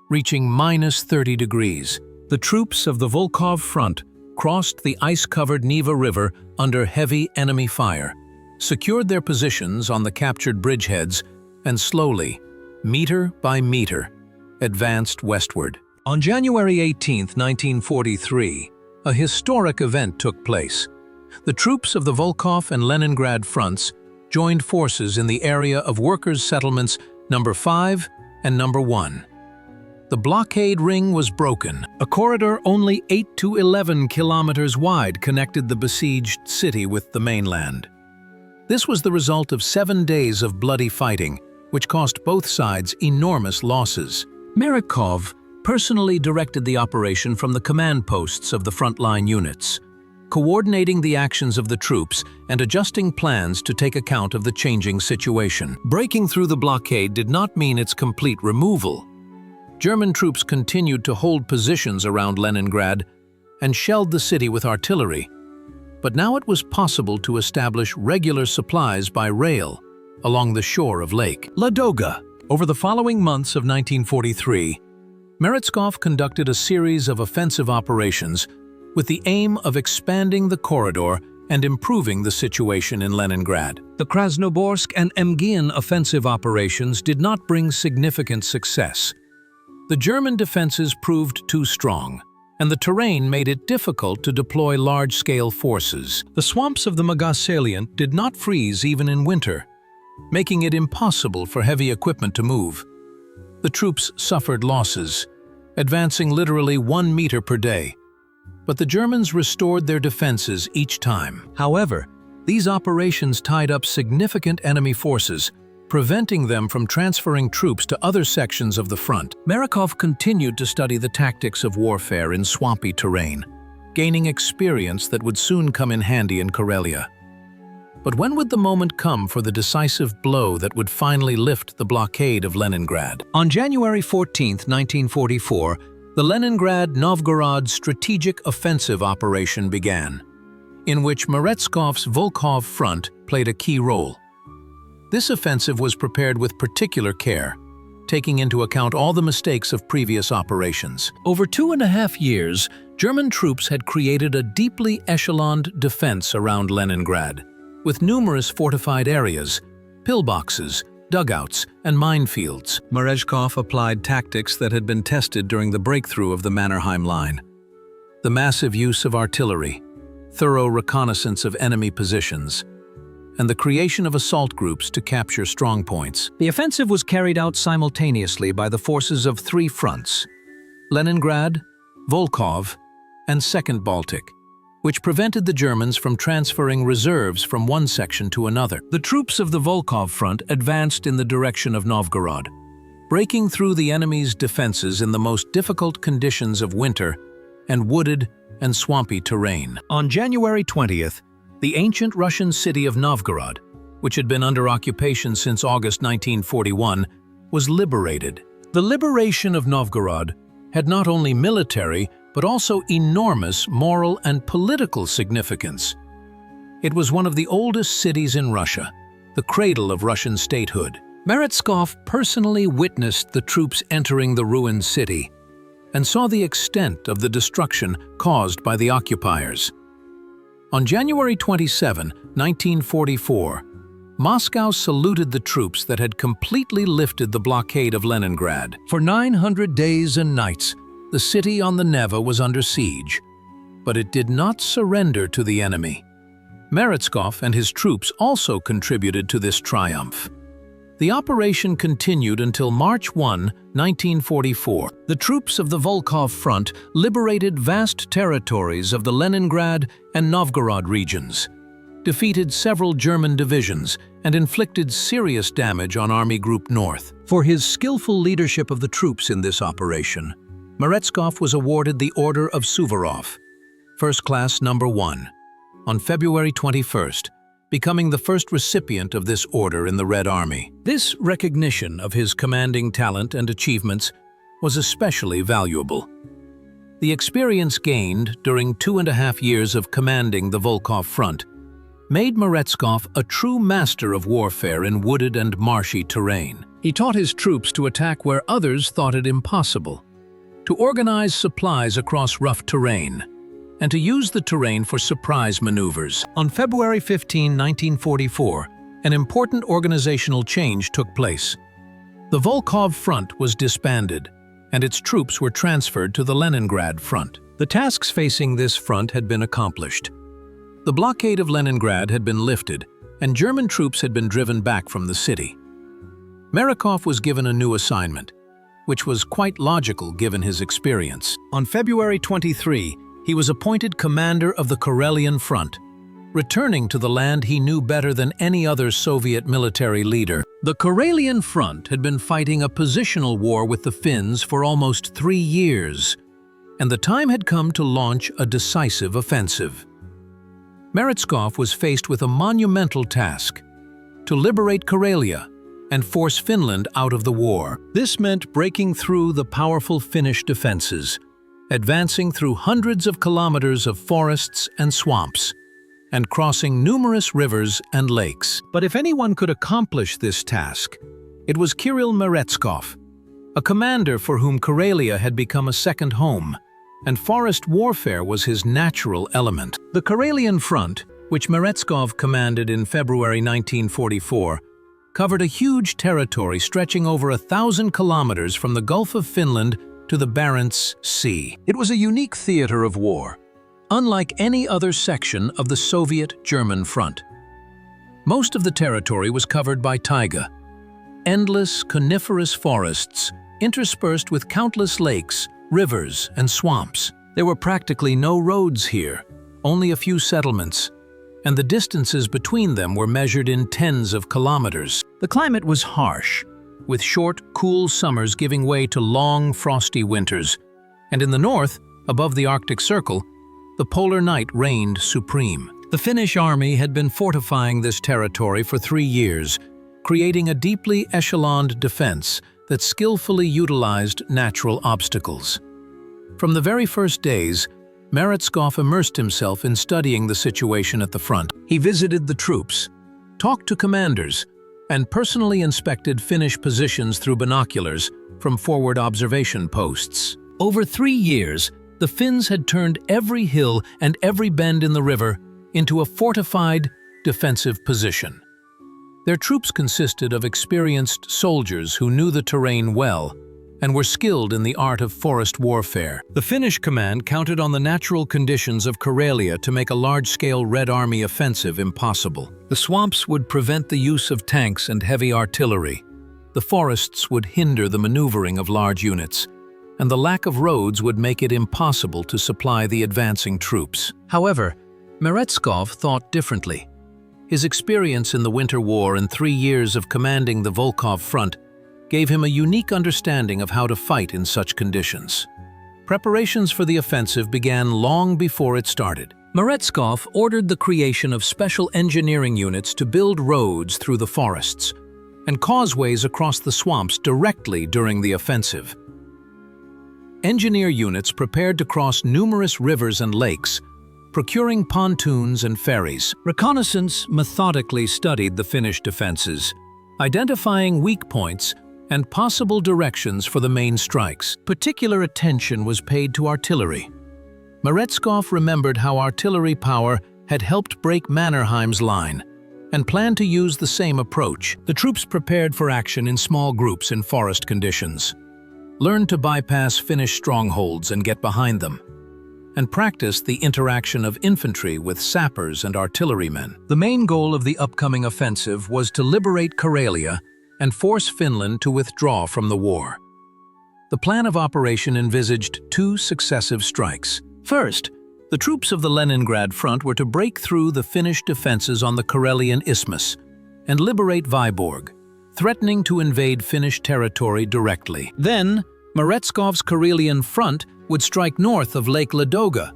reaching -30 degrees. The troops of the Volkhov Front crossed the ice-covered Neva River under heavy enemy fire, secured their positions on the captured bridgeheads, and slowly, meter by meter, advanced westward. On January 18, 1943, a historic event took place. The troops of the Volkhov and Leningrad fronts joined forces in the area of workers' settlements number 5 and number 1. The blockade ring was broken. A corridor only 8 to 11 kilometers wide connected the besieged city with the mainland. This was the result of 7 days of bloody fighting, which cost both sides enormous losses. Meretskov personally directed the operation from the command posts of the frontline units, coordinating the actions of the troops and adjusting plans to take account of the changing situation. Breaking through the blockade did not mean its complete removal. German troops continued to hold positions around Leningrad and shelled the city with artillery, but now it was possible to establish regular supplies by rail along the shore of Lake Ladoga. Over the following months of 1943, Meretskov conducted a series of offensive operations with the aim of expanding the corridor and improving the situation in Leningrad. The Krasnoborsk and Emgin offensive operations did not bring significant success. The German defenses proved too strong, and the terrain made it difficult to deploy large-scale forces. The swamps of the Magas salient did not freeze even in winter, making it impossible for heavy equipment to move. The troops suffered losses, advancing literally 1 meter per day, but the Germans restored their defenses each time. However, these operations tied up significant enemy forces, preventing them from transferring troops to other sections of the front. Meretskov continued to study the tactics of warfare in swampy terrain, gaining experience that would soon come in handy in Karelia. But when would the moment come for the decisive blow that would finally lift the blockade of Leningrad? On January 14, 1944, the Leningrad-Novgorod Strategic Offensive Operation began, in which Meretskov Volkhov Front played a key role. This offensive was prepared with particular care, taking into account all the mistakes of previous operations. Over 2.5 years, German troops had created a deeply echeloned defense around Leningrad, with numerous fortified areas, pillboxes, dugouts, and minefields. Meretskov applied tactics that had been tested during the breakthrough of the Mannerheim Line. The massive use of artillery, thorough reconnaissance of enemy positions, and the creation of assault groups to capture strongpoints. The offensive was carried out simultaneously by the forces of 3 fronts: Leningrad, Volkhov, and Second Baltic, which prevented the Germans from transferring reserves from one section to another. The troops of the Volkhov front advanced in the direction of Novgorod, breaking through the enemy's defenses in the most difficult conditions of winter and wooded and swampy terrain. On January 20th, the ancient Russian city of Novgorod, which had been under occupation since August 1941, was liberated. The liberation of Novgorod had not only military but also enormous moral and political significance. It was one of the oldest cities in Russia, the cradle of Russian statehood. Meretskov personally witnessed the troops entering the ruined city and saw the extent of the destruction caused by the occupiers. On January 27, 1944, Moscow saluted the troops that had completely lifted the blockade of Leningrad. For 900 days and nights, the city on the Neva was under siege, but it did not surrender to the enemy. Meretskov and his troops also contributed to this triumph. The operation continued until March 1, 1944. The troops of the Volkhov Front liberated vast territories of the Leningrad and Novgorod regions, defeated several German divisions, and inflicted serious damage on Army Group North. For his skillful leadership of the troops in this operation, Meretskov was awarded the Order of Suvorov, First Class Number 1, on February 21st, becoming the first recipient of this order in the Red Army. This recognition of his commanding talent and achievements was especially valuable. The experience gained during 2.5 years of commanding the Volkhov Front made Meretskov a true master of warfare in wooded and marshy terrain. He taught his troops to attack where others thought it impossible, to organize supplies across rough terrain, and to use the terrain for surprise maneuvers. On February 15, 1944, an important organizational change took place. The Volkhov Front was disbanded, and its troops were transferred to the Leningrad Front. The tasks facing this front had been accomplished. The blockade of Leningrad had been lifted, and German troops had been driven back from the city. Meretskov was given a new assignment, which was quite logical given his experience. On February 23, he was appointed commander of the Karelian Front, returning to the land he knew better than any other Soviet military leader. The Karelian Front had been fighting a positional war with the Finns for almost 3 years, and the time had come to launch a decisive offensive. Meretskov was faced with a monumental task: to liberate Karelia and force Finland out of the war. This meant breaking through the powerful Finnish defenses, advancing through hundreds of kilometers of forests and swamps, and crossing numerous rivers and lakes. But if anyone could accomplish this task, it was Kirill Meretskov, a commander for whom Karelia had become a second home, and forest warfare was his natural element. The Karelian Front, which Meretskov commanded in February 1944, covered a huge territory stretching over 1,000 kilometers from the Gulf of Finland to the Barents Sea. It was a unique theater of war, unlike any other section of the Soviet-German front. Most of the territory was covered by taiga, endless coniferous forests interspersed with countless lakes, rivers, and swamps. There were practically no roads here, only a few settlements, and the distances between them were measured in tens of kilometers. The climate was harsh, with short, cool summers giving way to long, frosty winters, and in the north, above the Arctic Circle, the polar night reigned supreme. The Finnish army had been fortifying this territory for 3 years, creating a deeply echeloned defense that skillfully utilized natural obstacles. From the very first days, Meretskov immersed himself in studying the situation at the front. He visited the troops, talked to commanders, and personally inspected Finnish positions through binoculars from forward observation posts. Over 3 years, the Finns had turned every hill and every bend in the river into a fortified, defensive position. Their troops consisted of experienced soldiers who knew the terrain well and were skilled in the art of forest warfare. The Finnish command counted on the natural conditions of Karelia to make a large-scale Red Army offensive impossible. The swamps would prevent the use of tanks and heavy artillery. The forests would hinder the maneuvering of large units, and the lack of roads would make it impossible to supply the advancing troops. However, Meretskov thought differently. His experience in the Winter War and 3 years of commanding the Volkhov Front gave him a unique understanding of how to fight in such conditions. Preparations for the offensive began long before it started. Meretskov ordered the creation of special engineering units to build roads through the forests and causeways across the swamps directly during the offensive. Engineer units prepared to cross numerous rivers and lakes, procuring pontoons and ferries. Reconnaissance methodically studied the Finnish defenses, identifying weak points and possible directions for the main strikes. Particular attention was paid to artillery. Meretskov remembered how artillery power had helped break Mannerheim's line and planned to use the same approach. The troops prepared for action in small groups in forest conditions, learned to bypass Finnish strongholds and get behind them, and practiced the interaction of infantry with sappers and artillerymen. The main goal of the upcoming offensive was to liberate Karelia and force Finland to withdraw from the war. The plan of operation envisaged 2 successive strikes. First, the troops of the Leningrad front were to break through the Finnish defenses on the Karelian Isthmus and liberate Vyborg, threatening to invade Finnish territory directly. Then, Meretskov's Karelian front would strike north of Lake Ladoga,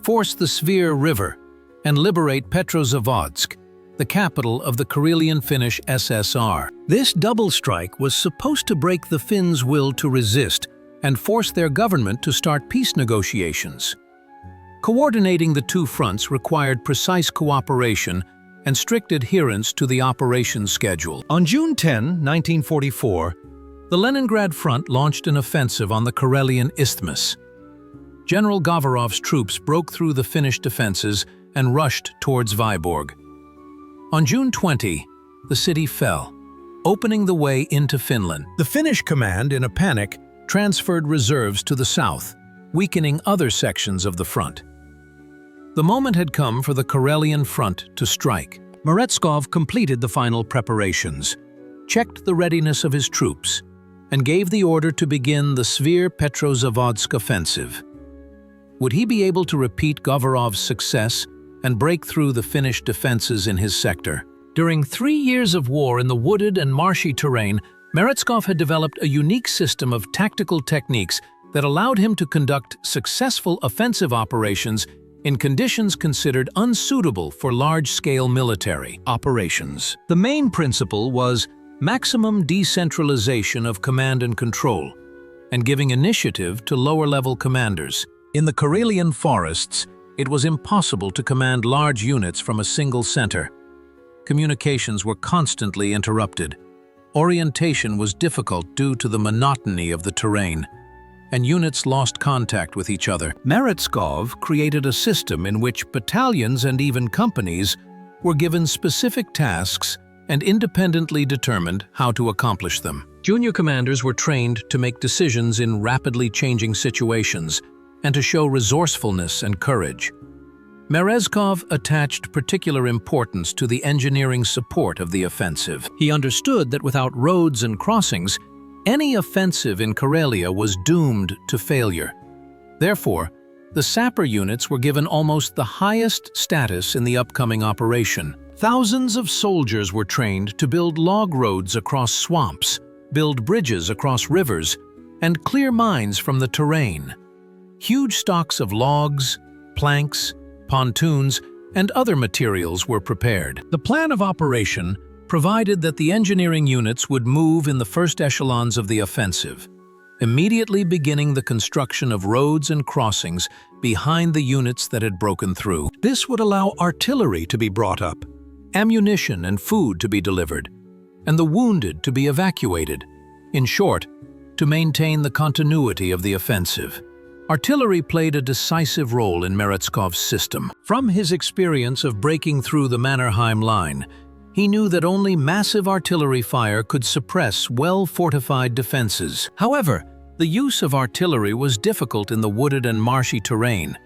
force the Svir River, and liberate Petrozavodsk, the capital of the Karelian Finnish SSR. This double strike was supposed to break the Finns' will to resist and force their government to start peace negotiations. Coordinating the 2 fronts required precise cooperation and strict adherence to the operations schedule. On June 10, 1944, the Leningrad front launched an offensive on the Karelian Isthmus. General Govorov's troops broke through the Finnish defenses and rushed towards Vyborg. On June 20, the city fell, opening the way into Finland. The Finnish command, in a panic, transferred reserves to the south, weakening other sections of the front. The moment had come for the Karelian front to strike. Meretskov completed the final preparations, checked the readiness of his troops, and gave the order to begin the Svir-Petrozavodsk offensive. Would he be able to repeat Govorov's success and break through the Finnish defenses in his sector. During 3 years of war in the wooded and marshy terrain, Meretskov had developed a unique system of tactical techniques that allowed him to conduct successful offensive operations in conditions considered unsuitable for large-scale military operations. The main principle was maximum decentralization of command and control, and giving initiative to lower-level commanders. In the Karelian forests, it was impossible to command large units from a single center. Communications were constantly interrupted. Orientation was difficult due to the monotony of the terrain, and units lost contact with each other. Meretskov created a system in which battalions and even companies were given specific tasks and independently determined how to accomplish them. Junior commanders were trained to make decisions in rapidly changing situations and to show resourcefulness and courage. Meretskov attached particular importance to the engineering support of the offensive. He understood that without roads and crossings, any offensive in Karelia was doomed to failure. Therefore, the sapper units were given almost the highest status in the upcoming operation. Thousands of soldiers were trained to build log roads across swamps, build bridges across rivers, and clear mines from the terrain. Huge stocks of logs, planks, pontoons, and other materials were prepared. The plan of operation provided that the engineering units would move in the first echelons of the offensive, immediately beginning the construction of roads and crossings behind the units that had broken through. This would allow artillery to be brought up, ammunition and food to be delivered, and the wounded to be evacuated. In short, to maintain the continuity of the offensive. Artillery played a decisive role in Meretskov's system. From his experience of breaking through the Mannerheim Line, he knew that only massive artillery fire could suppress well-fortified defenses. However, the use of artillery was difficult in the wooded and marshy terrain.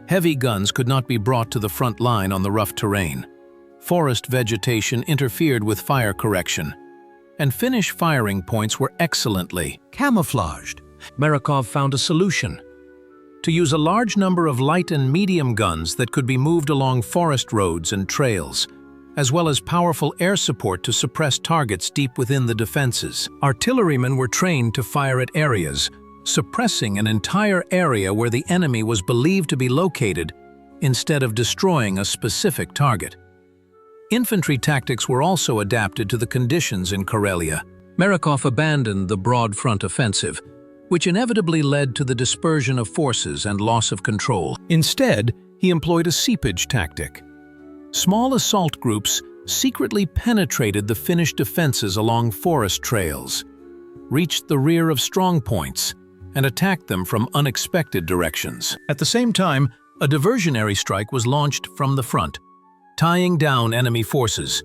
Heavy guns could not be brought to the front line on the rough terrain. Forest vegetation interfered with fire correction, and Finnish firing points were excellently camouflaged. Meretskov found a solution: to use a large number of light and medium guns that could be moved along forest roads and trails, as well as powerful air support to suppress targets deep within the defenses. Artillerymen were trained to fire at areas, suppressing an entire area where the enemy was believed to be located, instead of destroying a specific target. Infantry tactics were also adapted to the conditions in Karelia. Meretskov abandoned the broad front offensive, which inevitably led to the dispersion of forces and loss of control. Instead, he employed a seepage tactic. Small assault groups secretly penetrated the Finnish defenses along forest trails, reached the rear of strong points, and attacked them from unexpected directions. At the same time, a diversionary strike was launched from the front, tying down enemy forces.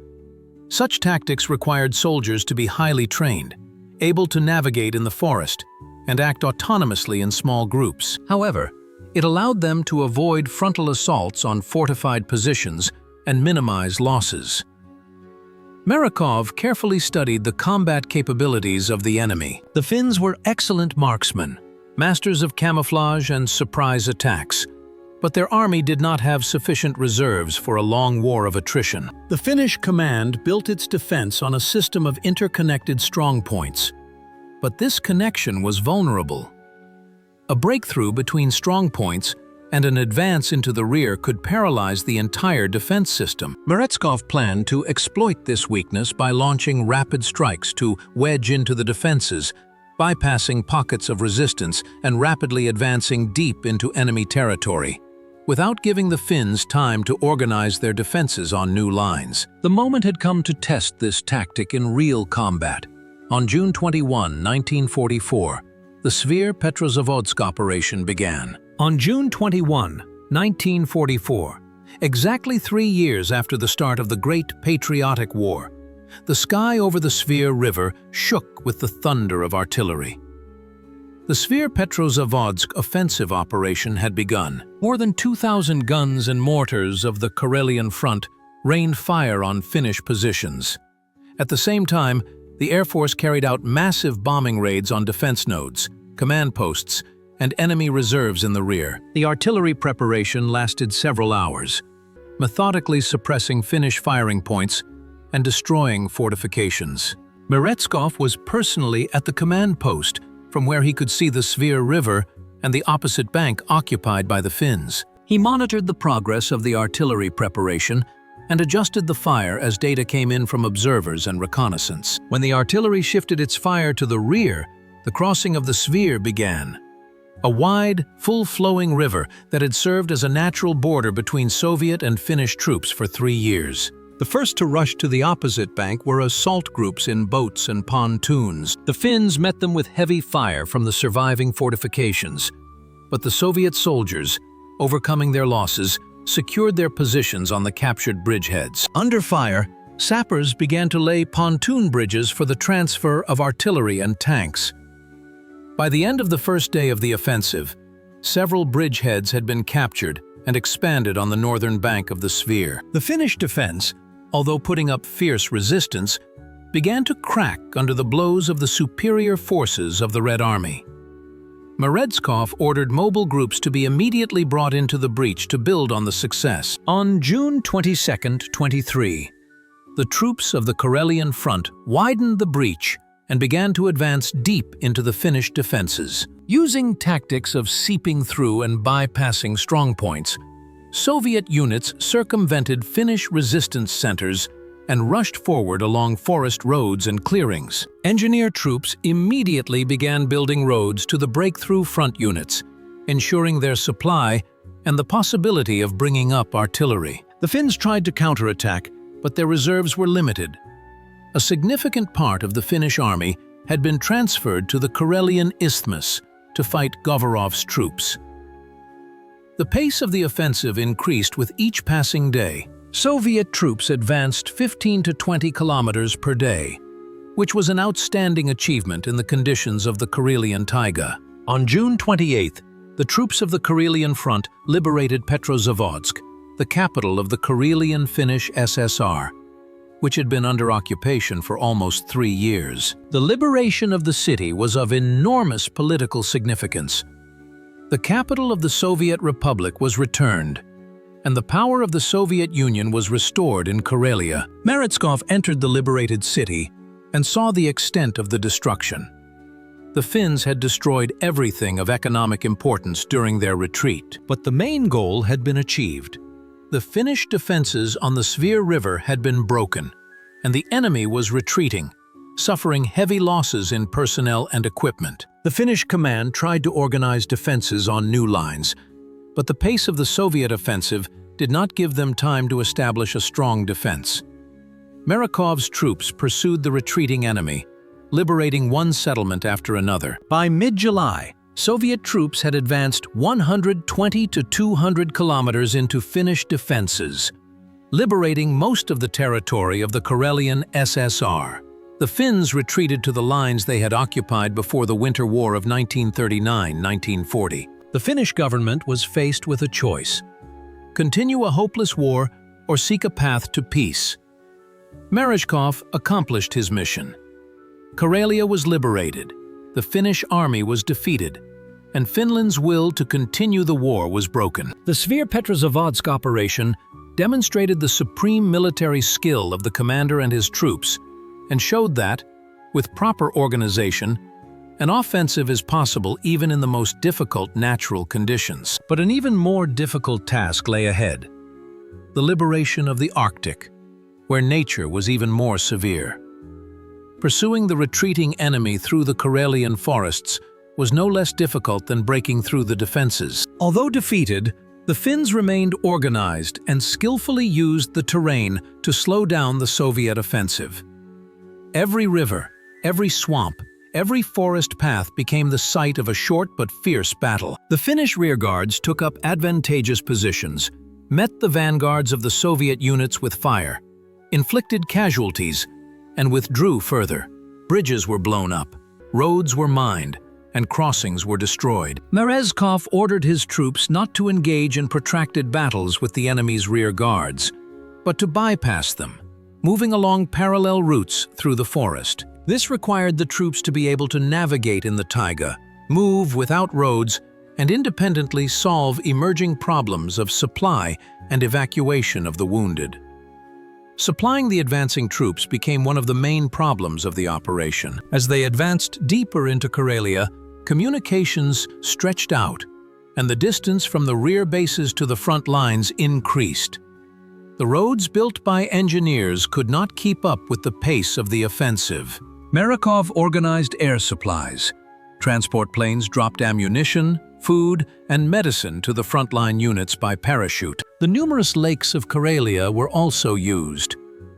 Such tactics required soldiers to be highly trained, able to navigate in the forest, and act autonomously in small groups. However, it allowed them to avoid frontal assaults on fortified positions and minimize losses. Meretskov carefully studied the combat capabilities of the enemy. The Finns were excellent marksmen, masters of camouflage and surprise attacks, but their army did not have sufficient reserves for a long war of attrition. The Finnish command built its defense on a system of interconnected strongpoints, but this connection was vulnerable. A breakthrough between strongpoints and an advance into the rear could paralyze the entire defense system. Meretskov planned to exploit this weakness by launching rapid strikes to wedge into the defenses, bypassing pockets of resistance and rapidly advancing deep into enemy territory, without giving the Finns time to organize their defenses on new lines. The moment had come to test this tactic in real combat. On June 21, 1944, the Svir-Petrozavodsk operation began. On June 21, 1944, exactly 3 years after the start of the Great Patriotic War, the sky over the Svir River shook with the thunder of artillery. The Svir-Petrozavodsk offensive operation had begun. More than 2,000 guns and mortars of the Karelian front rained fire on Finnish positions. At the same time, the Air Force carried out massive bombing raids on defense nodes, command posts, and enemy reserves in the rear. The artillery preparation lasted several hours. methodically suppressing Finnish firing points and destroying fortifications. Meretskov was personally at the command post, from where he could see the Svir River and the opposite bank occupied by the Finns. He monitored the progress of the artillery preparation and adjusted the fire as data came in from observers and reconnaissance. When the artillery shifted its fire to the rear, the crossing of the Svir began. A wide, full-flowing river that had served as a natural border between Soviet and Finnish troops for 3 years. The first to rush to the opposite bank were assault groups in boats and pontoons. The Finns met them with heavy fire from the surviving fortifications, but the Soviet soldiers, overcoming their losses, secured their positions on the captured bridgeheads. Under fire, sappers began to lay pontoon bridges for the transfer of artillery and tanks. By the end of the first day of the offensive, several bridgeheads had been captured and expanded on the northern bank of the Svir. The Finnish defense, although putting up fierce resistance, began to crack under the blows of the superior forces of the Red Army. Meretskov ordered mobile groups to be immediately brought into the breach to build on the success. On June 22, 23, the troops of the Karelian front widened the breach and began to advance deep into the Finnish defenses. Using tactics of seeping through and bypassing strongpoints, Soviet units circumvented Finnish resistance centers and rushed forward along forest roads and clearings. Engineer troops immediately began building roads to the breakthrough front units, ensuring their supply and the possibility of bringing up artillery. The Finns tried to counterattack, but their reserves were limited. A significant part of the Finnish army had been transferred to the Karelian Isthmus to fight Govorov's troops. The pace of the offensive increased with each passing day. Soviet troops advanced 15 to 20 kilometers per day, which was an outstanding achievement in the conditions of the Karelian taiga. On June 28th, the troops of the Karelian front liberated Petrozavodsk, the capital of the Karelian Finnish SSR, which had been under occupation for almost 3 years. The liberation of the city was of enormous political significance. The capital of the Soviet Republic was returned, and the power of the Soviet Union was restored in Karelia. Meretskov entered the liberated city and saw the extent of the destruction. The Finns had destroyed everything of economic importance during their retreat, but the main goal had been achieved. The Finnish defenses on the Svir River had been broken, and the enemy was retreating, suffering heavy losses in personnel and equipment. The Finnish command tried to organize defenses on new lines, but the pace of the Soviet offensive did not give them time to establish a strong defense. Meretkov's troops pursued the retreating enemy, liberating one settlement after another. By mid-July, Soviet troops had advanced 120 to 200 kilometers into Finnish defenses, liberating most of the territory of the Karelian SSR. The Finns retreated to the lines they had occupied before the Winter War of 1939-1940. The Finnish government was faced with a choice: continue a hopeless war or seek a path to peace. Meretskov accomplished his mission. Karelia was liberated, the Finnish army was defeated, and Finland's will to continue the war was broken. The Svir Petrozavodsk operation demonstrated the supreme military skill of the commander and his troops and showed that, with proper organization, an offensive is possible even in the most difficult natural conditions. But an even more difficult task lay ahead: the liberation of the Arctic, where nature was even more severe. Pursuing the retreating enemy through the Karelian forests was no less difficult than breaking through the defenses. Although defeated, the Finns remained organized and skillfully used the terrain to slow down the Soviet offensive. Every river, every swamp, every forest path became the site of a short but fierce battle. The Finnish rearguards took up advantageous positions, met the vanguards of the Soviet units with fire, inflicted casualties, and withdrew further. Bridges were blown up, roads were mined, and crossings were destroyed. Meretskov ordered his troops not to engage in protracted battles with the enemy's rear guards, but to bypass them, moving along parallel routes through the forest. This required the troops to be able to navigate in the taiga, move without roads, and independently solve emerging problems of supply and evacuation of the wounded. Supplying the advancing troops became one of the main problems of the operation. As they advanced deeper into Karelia, communications stretched out, and the distance from the rear bases to the front lines increased. The roads built by engineers could not keep up with the pace of the offensive. Meretskov organized air supplies. Transport planes dropped ammunition, food, and medicine to the frontline units by parachute. The numerous lakes of Karelia were also used.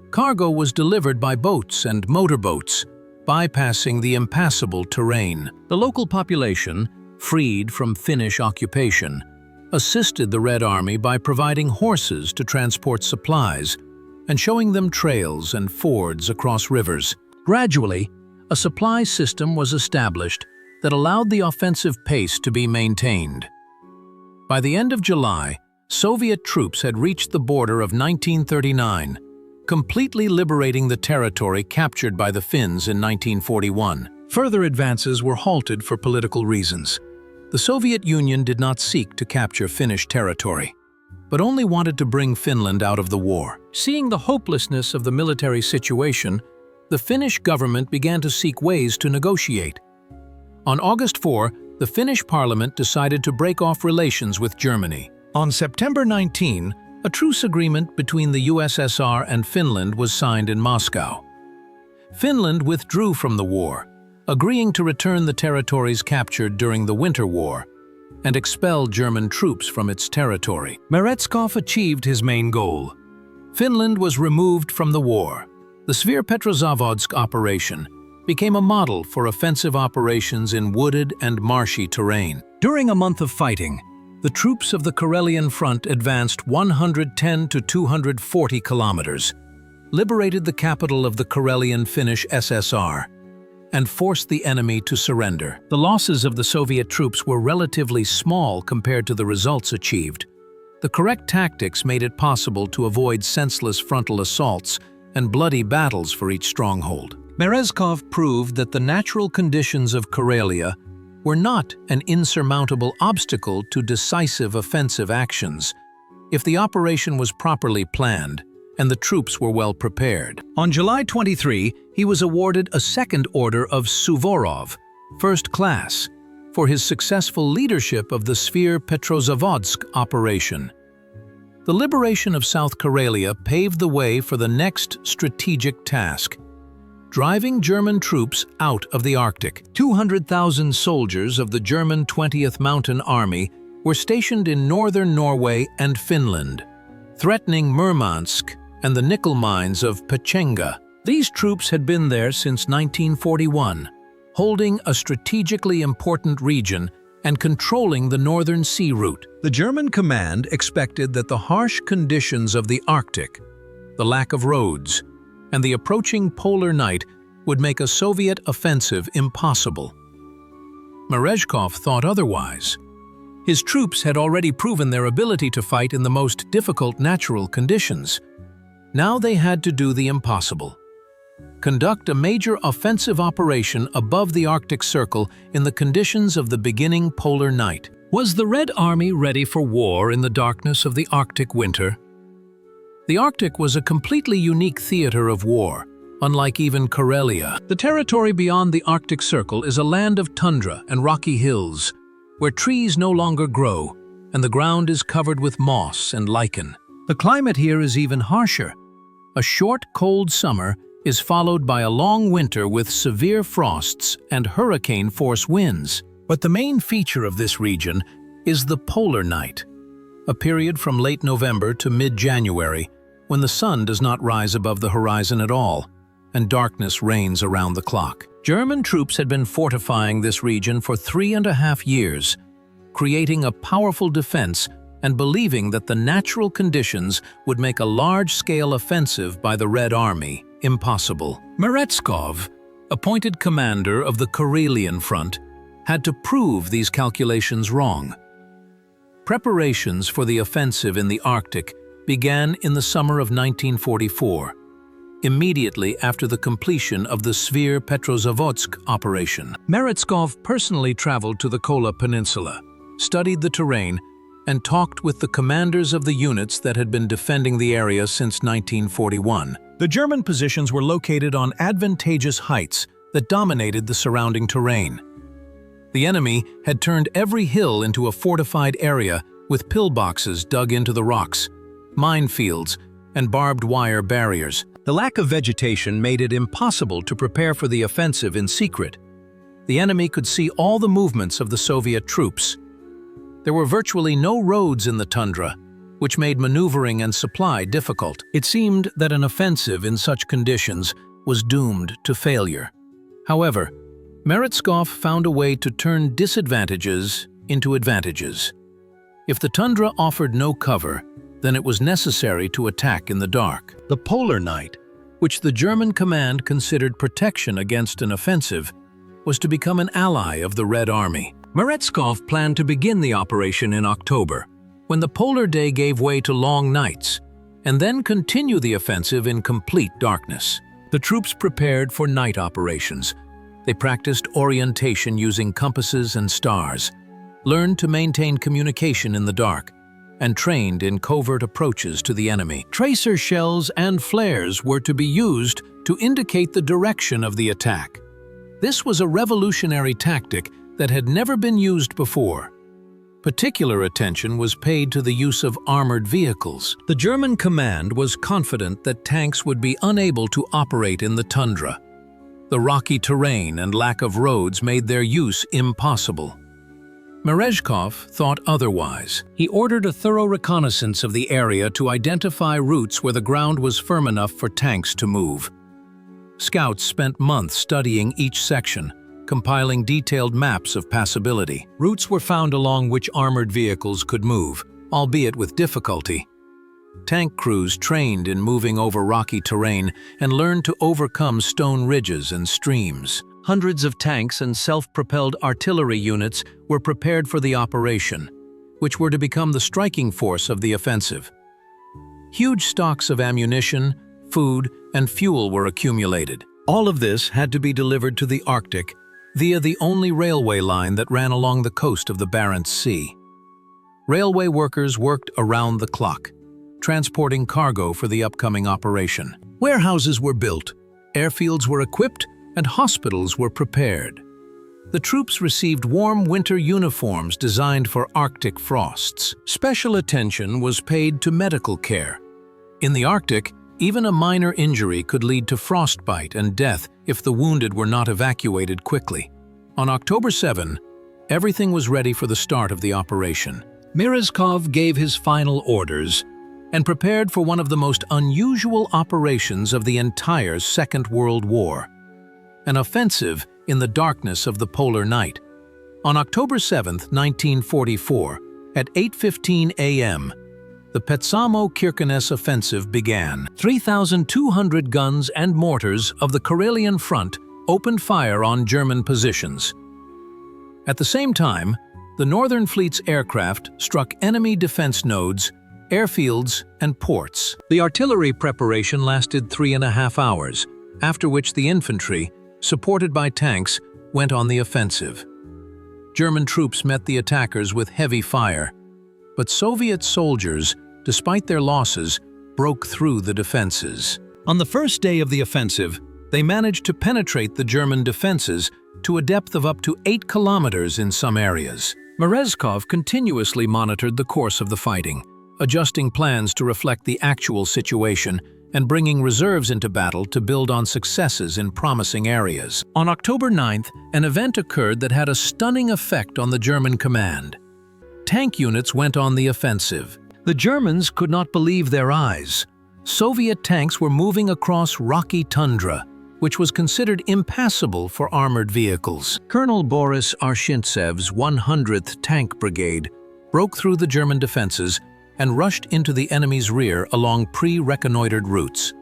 Cargo was delivered by boats and motorboats, bypassing the impassable terrain. The local population, freed from Finnish occupation, assisted the Red Army by providing horses to transport supplies and showing them trails and fords across rivers. Gradually, a supply system was established that allowed the offensive pace to be maintained. By the end of July, Soviet troops had reached the border of 1939, completely liberating the territory captured by the Finns in 1941. Further advances were halted for political reasons. The Soviet Union did not seek to capture Finnish territory, but only wanted to bring Finland out of the war. Seeing the hopelessness of the military situation, the Finnish government began to seek ways to negotiate. On August 4, the Finnish parliament decided to break off relations with Germany. On September 19, a truce agreement between the USSR and Finland was signed in Moscow. Finland withdrew from the war, agreeing to return the territories captured during the Winter War and expel German troops from its territory. Meretskov achieved his main goal. Finland was removed from the war. The Svir-Petrozavodsk operation became a model for offensive operations in wooded and marshy terrain. During a month of fighting, the troops of the Karelian front advanced 110 to 240 kilometers, liberated the capital of the Karelian Finnish SSR, and forced the enemy to surrender. The losses of the Soviet troops were relatively small compared to the results achieved. The correct tactics made it possible to avoid senseless frontal assaults and bloody battles for each stronghold. Meretskov proved that the natural conditions of Karelia were not an insurmountable obstacle to decisive offensive actions if the operation was properly planned and the troops were well prepared. On July 23, he was awarded a second order of Suvorov, first class, for his successful leadership of the Svir-Petrozavodsk operation. The liberation of South Karelia paved the way for the next strategic task: driving German troops out of the Arctic. 200,000 soldiers of the German 20th Mountain Army were stationed in northern Norway and Finland, threatening Murmansk and the nickel mines of Pechenga. These troops had been there since 1941, holding a strategically important region and controlling the northern sea route. The German command expected that the harsh conditions of the Arctic, the lack of roads, and the approaching polar night would make a Soviet offensive impossible. Meretskov thought otherwise. His troops had already proven their ability to fight in the most difficult natural conditions. Now they had to do the impossible: conduct a major offensive operation above the Arctic Circle in the conditions of the beginning polar night. Was the Red Army ready for war in the darkness of the Arctic winter? The Arctic was a completely unique theater of war, unlike even Karelia. The territory beyond the Arctic Circle is a land of tundra and rocky hills, where trees no longer grow and the ground is covered with moss and lichen. The climate here is even harsher. A short, cold summer is followed by a long winter with severe frosts and hurricane-force winds. But the main feature of this region is the polar night, a period from late November to mid-January, when the sun does not rise above the horizon at all, and darkness reigns around the clock. German troops had been fortifying this region for 3.5 years, creating a powerful defense and believing that the natural conditions would make a large-scale offensive by the Red Army impossible. Meretskov, appointed commander of the Karelian front, had to prove these calculations wrong. Preparations for the offensive in the Arctic began in the summer of 1944, immediately after the completion of the Svir-Petrozavodsk operation. Meretskov personally traveled to the Kola Peninsula, studied the terrain, and talked with the commanders of the units that had been defending the area since 1941. The German positions were located on advantageous heights that dominated the surrounding terrain. The enemy had turned every hill into a fortified area with pillboxes dug into the rocks, minefields, and barbed wire barriers. The lack of vegetation made it impossible to prepare for the offensive in secret. The enemy could see all the movements of the Soviet troops. There were virtually no roads in the tundra, which made maneuvering and supply difficult. It seemed that an offensive in such conditions was doomed to failure. However, Meretskov found a way to turn disadvantages into advantages. If the tundra offered no cover, then it was necessary to attack in the dark. The polar night, which the German command considered protection against an offensive, was to become an ally of the Red Army. Meretskov planned to begin the operation in October, when the polar day gave way to long nights, and then continue the offensive in complete darkness. The troops prepared for night operations. They practiced orientation using compasses and stars, learned to maintain communication in the dark, and trained in covert approaches to the enemy. Tracer shells and flares were to be used to indicate the direction of the attack. This was a revolutionary tactic that had never been used before. Particular attention was paid to the use of armored vehicles. The German command was confident that tanks would be unable to operate in the tundra. The rocky terrain and lack of roads made their use impossible. Meretskov thought otherwise. He ordered a thorough reconnaissance of the area to identify routes where the ground was firm enough for tanks to move. Scouts spent months studying each section, compiling detailed maps of passability. Routes were found along which armored vehicles could move, albeit with difficulty. Tank crews trained in moving over rocky terrain and learned to overcome stone ridges and streams. Hundreds of tanks and self-propelled artillery units were prepared for the operation, which were to become the striking force of the offensive. Huge stocks of ammunition, food, and fuel were accumulated. All of this had to be delivered to the Arctic via the only railway line that ran along the coast of the Barents Sea. Railway workers worked around the clock, transporting cargo for the upcoming operation. Warehouses were built, airfields were equipped, and hospitals were prepared. The troops received warm winter uniforms designed for Arctic frosts. Special attention was paid to medical care. In the Arctic, even a minor injury could lead to frostbite and death if the wounded were not evacuated quickly. On October 7, everything was ready for the start of the operation. Meretskov gave his final orders and prepared for one of the most unusual operations of the entire Second World War. An offensive in the darkness of the polar night. On October 7, 1944, at 8:15 a.m., the Petsamo Kirkenes offensive began. 3,200 guns and mortars of the Karelian front opened fire on German positions. At the same time, the Northern Fleet's aircraft struck enemy defense nodes, airfields, and ports. The artillery preparation lasted 3.5 hours, after which the infantry, supported by tanks, went on the offensive. German troops met the attackers with heavy fire, but Soviet soldiers, despite their losses, broke through the defenses. On the first day of the offensive, they managed to penetrate the German defenses to a depth of up to 8 kilometers in some areas. Meretskov continuously monitored the course of the fighting, adjusting plans to reflect the actual situation and bringing reserves into battle to build on successes in promising areas. On October 9th, an event occurred that had a stunning effect on the German command. Tank units went on the offensive. The Germans could not believe their eyes. Soviet tanks were moving across rocky tundra, which was considered impassable for armored vehicles. Colonel Boris Arshintsev's 100th Tank Brigade broke through the German defenses and rushed into the enemy's rear along pre-reconnoitered routes.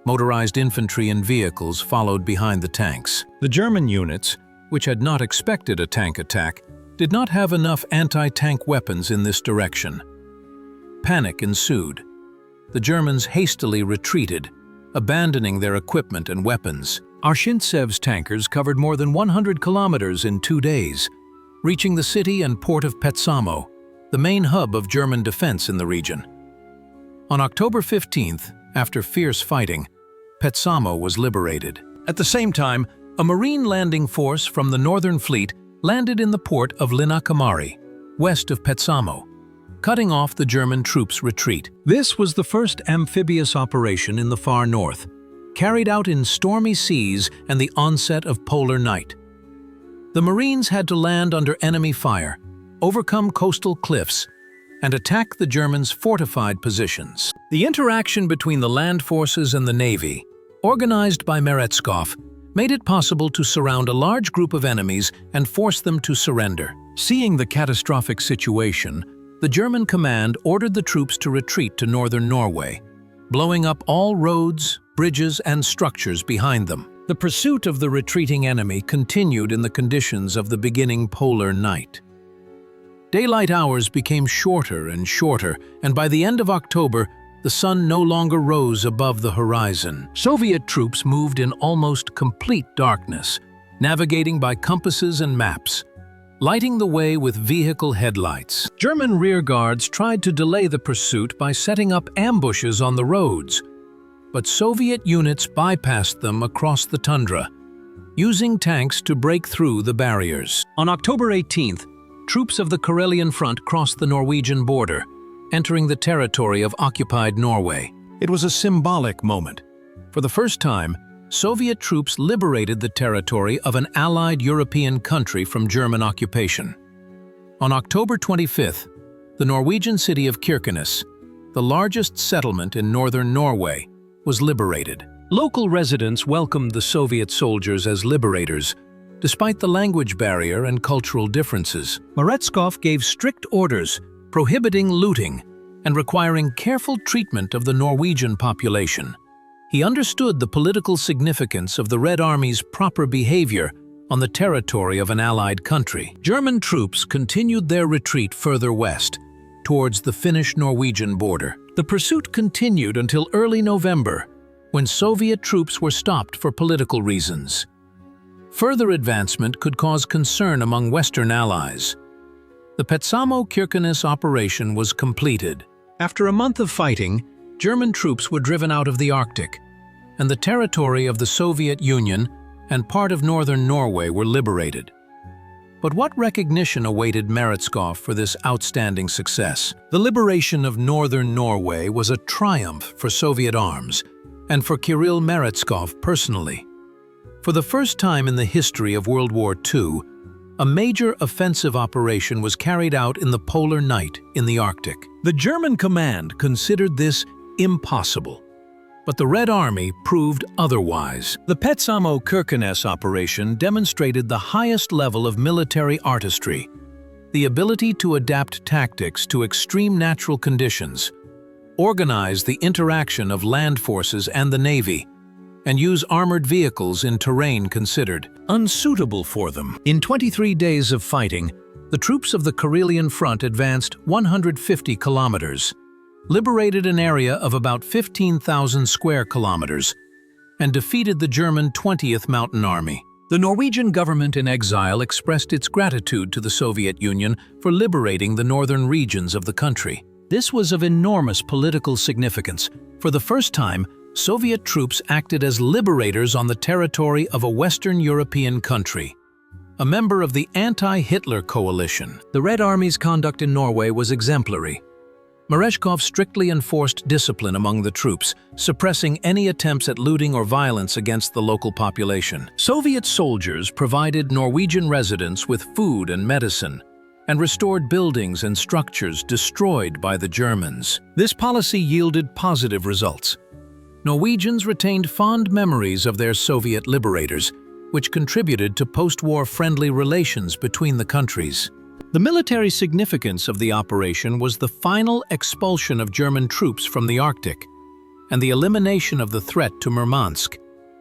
Motorized infantry and vehicles followed behind the tanks. The German units, which had not expected a tank attack, did not have enough anti-tank weapons in this direction. Panic ensued. The Germans hastily retreated, abandoning their equipment and weapons. Arshintsev's tankers covered more than 100 kilometers in 2 days, reaching the city and port of Petsamo, the main hub of German defense in the region. On October 15th, after fierce fighting, Petsamo was liberated. At the same time, a marine landing force from the Northern Fleet landed in the port of Linnakumari, west of Petsamo, cutting off the German troops' retreat. This was the first amphibious operation in the far north, carried out in stormy seas and the onset of polar night. The Marines had to land under enemy fire, overcome coastal cliffs, and attack the Germans' fortified positions. The interaction between the land forces and the Navy, organized by Meretskov, made it possible to surround a large group of enemies and force them to surrender. Seeing the catastrophic situation, the German command ordered the troops to retreat to northern Norway, blowing up all roads, bridges, and structures behind them. The pursuit of the retreating enemy continued in the conditions of the beginning polar night. Daylight hours became shorter and shorter, and by the end of October, the sun no longer rose above the horizon. Soviet troops moved in almost complete darkness, navigating by compasses and maps, lighting the way with vehicle headlights. German rearguards tried to delay the pursuit by setting up ambushes on the roads, but Soviet units bypassed them across the tundra, using tanks to break through the barriers. On October 18th, troops of the Karelian Front crossed the Norwegian border, entering the territory of occupied Norway. It was a symbolic moment. For the first time, Soviet troops liberated the territory of an allied European country from German occupation. On October 25th, the Norwegian city of Kirkenes, the largest settlement in northern Norway, was liberated. Local residents welcomed the Soviet soldiers as liberators, despite the language barrier and cultural differences. Meretskov gave strict orders prohibiting looting and requiring careful treatment of the Norwegian population. He understood the political significance of the Red Army's proper behavior on the territory of an allied country. German troops continued their retreat further west, towards the Finnish-Norwegian border. The pursuit continued until early November, when Soviet troops were stopped for political reasons. Further advancement could cause concern among Western allies. The Petsamo-Kirkenes operation was completed. After a month of fighting, German troops were driven out of the Arctic, and the territory of the Soviet Union and part of northern Norway were liberated. But what recognition awaited Meretskov for this outstanding success? The liberation of northern Norway was a triumph for Soviet arms and for Kirill Meretskov personally. For the first time in the history of World War II, a major offensive operation was carried out in the polar night in the Arctic. The German command considered this impossible, but the Red Army proved otherwise. The Petsamo-Kirkenes operation demonstrated the highest level of military artistry, the ability to adapt tactics to extreme natural conditions, organize the interaction of land forces and the Navy, and use armored vehicles in terrain considered unsuitable for them. In 23 days of fighting, the troops of the Karelian Front advanced 150 kilometers, liberated an area of about 15,000 square kilometers, and defeated the German 20th Mountain Army. The Norwegian government in exile expressed its gratitude to the Soviet Union for liberating the northern regions of the country. This was of enormous political significance. For the first time, Soviet troops acted as liberators on the territory of a Western European country, a member of the anti-Hitler coalition. The Red Army's conduct in Norway was exemplary. Meretskov strictly enforced discipline among the troops, suppressing any attempts at looting or violence against the local population. Soviet soldiers provided Norwegian residents with food and medicine, and restored buildings and structures destroyed by the Germans. This policy yielded positive results. Norwegians retained fond memories of their Soviet liberators, which contributed to post-war friendly relations between the countries. The military significance of the operation was the final expulsion of German troops from the Arctic and the elimination of the threat to Murmansk,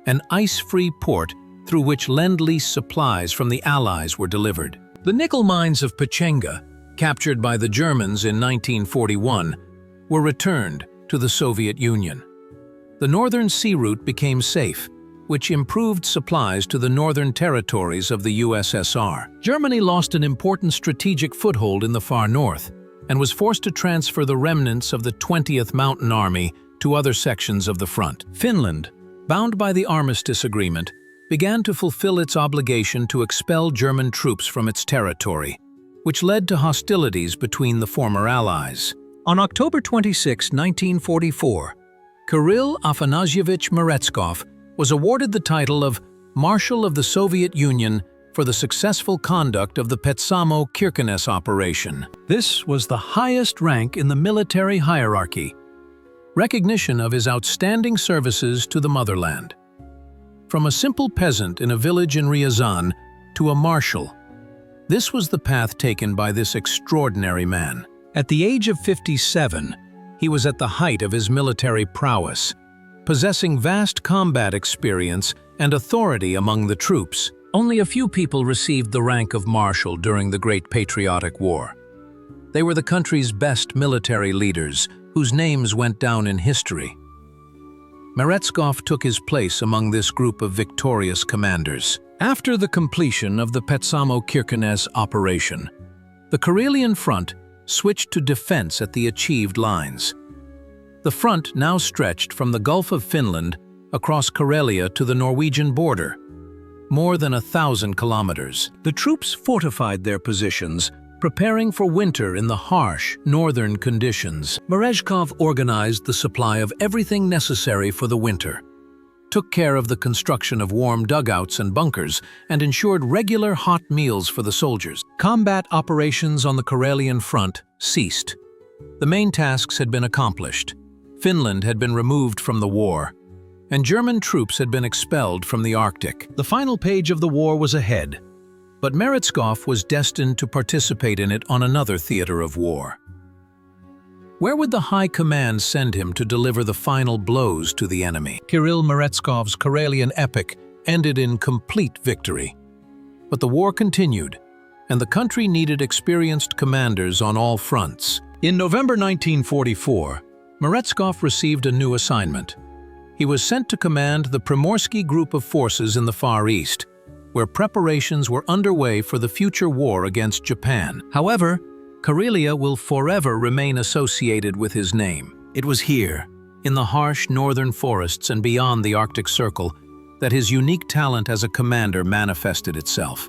an ice-free port through which Lend-Lease supplies from the Allies were delivered. The nickel mines of Pechenga, captured by the Germans in 1941, were returned to the Soviet Union. The northern sea route became safe, which improved supplies to the northern territories of the USSR. Germany lost an important strategic foothold in the far north, and was forced to transfer the remnants of the 20th Mountain Army to other sections of the front. Finland, bound by the Armistice Agreement, began to fulfill its obligation to expel German troops from its territory, which led to hostilities between the former allies. On October 26, 1944, Kirill Meretskov was awarded the title of Marshal of the Soviet Union for the successful conduct of the Petsamo Kirkenes operation. This was the highest rank in the military hierarchy, recognition of his outstanding services to the motherland. From a simple peasant in a village in Ryazan to a marshal, this was the path taken by this extraordinary man. At the age of 57, he was at the height of his military prowess, possessing vast combat experience and authority among the troops. Only a few people received the rank of Marshal during the Great Patriotic War. They were the country's best military leaders, whose names went down in history. Meretskov took his place among this group of victorious commanders. After the completion of the Petsamo Kirkenes operation, the Karelian front switched to defense at the achieved lines. The front now stretched from the Gulf of Finland across Karelia to the Norwegian border, more than 1,000 kilometers. The troops fortified their positions, preparing for winter in the harsh northern conditions. Meretskov organized the supply of everything necessary for the winter, took care of the construction of warm dugouts and bunkers, and ensured regular hot meals for the soldiers. Combat operations on the Karelian front ceased. The main tasks had been accomplished. Finland had been removed from the war, and German troops had been expelled from the Arctic. The final page of the war was ahead, but Meretskov was destined to participate in it on another theater of war. Where would the High Command send him to deliver the final blows to the enemy? Kirill Meretskov's Karelian epic ended in complete victory. But the war continued, and the country needed experienced commanders on all fronts. In November 1944, Meretskov received a new assignment. He was sent to command the Primorsky Group of forces in the Far East, where preparations were underway for the future war against Japan. However, Karelia will forever remain associated with his name. It was here, in the harsh northern forests and beyond the Arctic Circle, that his unique talent as a commander manifested itself.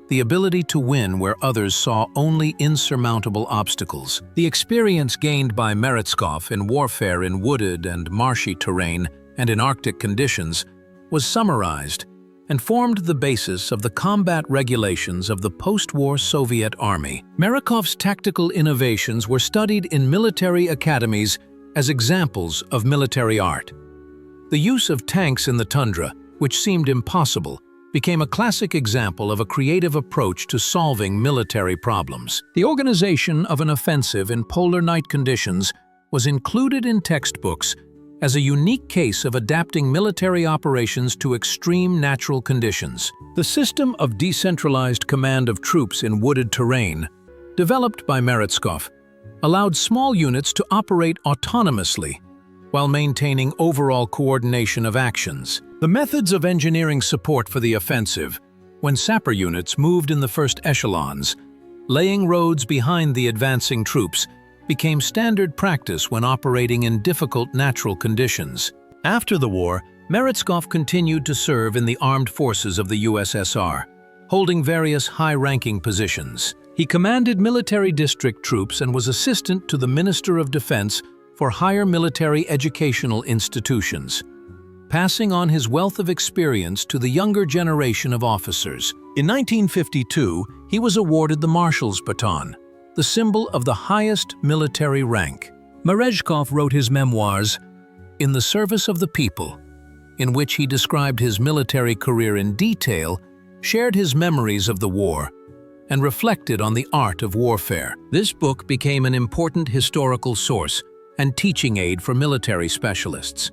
The ability to win where others saw only insurmountable obstacles. The experience gained by Meretskov in warfare in wooded and marshy terrain and in Arctic conditions was summarized and formed the basis of the combat regulations of the post-war Soviet Army. Meretkov's tactical innovations were studied in military academies as examples of military art. The use of tanks in the tundra, which seemed impossible, became a classic example of a creative approach to solving military problems. The organization of an offensive in polar night conditions was included in textbooks as a unique case of adapting military operations to extreme natural conditions. The system of decentralized command of troops in wooded terrain, developed by Meretskov, allowed small units to operate autonomously while maintaining overall coordination of actions. The methods of engineering support for the offensive, when sapper units moved in the first echelons, laying roads behind the advancing troops, became standard practice when operating in difficult natural conditions. After the war, Meretskov continued to serve in the armed forces of the USSR, holding various high-ranking positions. He commanded military district troops and was assistant to the Minister of Defense for higher military educational institutions, passing on his wealth of experience to the younger generation of officers. In 1952, he was awarded the Marshal's baton, the symbol of the highest military rank. Meretskov wrote his memoirs, In the Service of the People, in which he described his military career in detail, shared his memories of the war, and reflected on the art of warfare. This book became an important historical source and teaching aid for military specialists.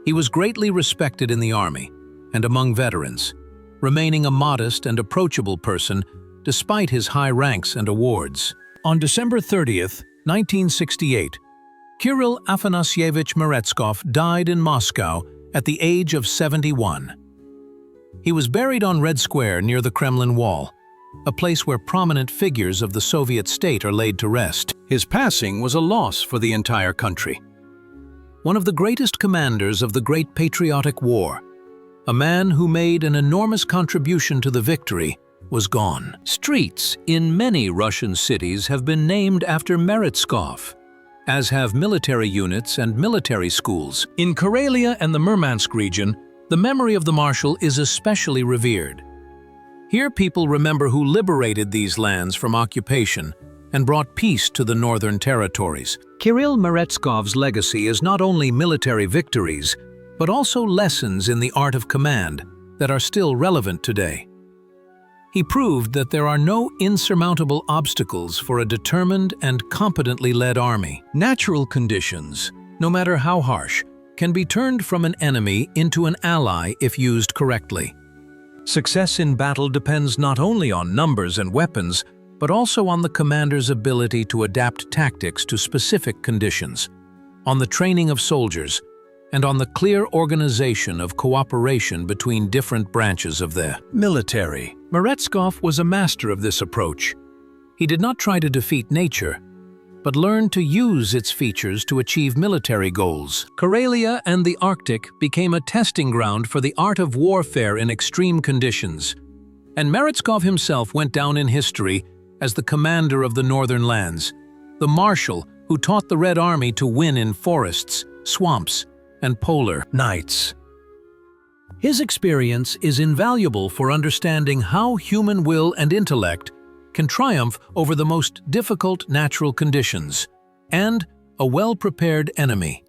He was greatly respected in the army and among veterans, remaining a modest and approachable person despite his high ranks and awards. On December 30th, 1968, Kirill Meretskov died in Moscow at the age of 71. He was buried on Red Square near the Kremlin Wall, a place where prominent figures of the Soviet state are laid to rest. His passing was a loss for the entire country. One of the greatest commanders of the Great Patriotic War, a man who made an enormous contribution to the victory, was gone. Streets in many Russian cities have been named after Meretskov, as have military units and military schools. In Karelia and the Murmansk region, the memory of the Marshal is especially revered. Here people remember who liberated these lands from occupation and brought peace to the northern territories. Kirill Meretskov's legacy is not only military victories, but also lessons in the art of command that are still relevant today. He proved that there are no insurmountable obstacles for a determined and competently led army. Natural conditions, no matter how harsh, can be turned from an enemy into an ally if used correctly. Success in battle depends not only on numbers and weapons, but also on the commander's ability to adapt tactics to specific conditions, on the training of soldiers, and on the clear organization of cooperation between different branches of the military. Meretskov was a master of this approach. He did not try to defeat nature, but learned to use its features to achieve military goals. Karelia and the Arctic became a testing ground for the art of warfare in extreme conditions, and Meretskov himself went down in history as the commander of the northern lands, the Marshal who taught the Red Army to win in forests, swamps, and polar nights. His experience is invaluable for understanding how human will and intellect can triumph over the most difficult natural conditions and a well-prepared enemy.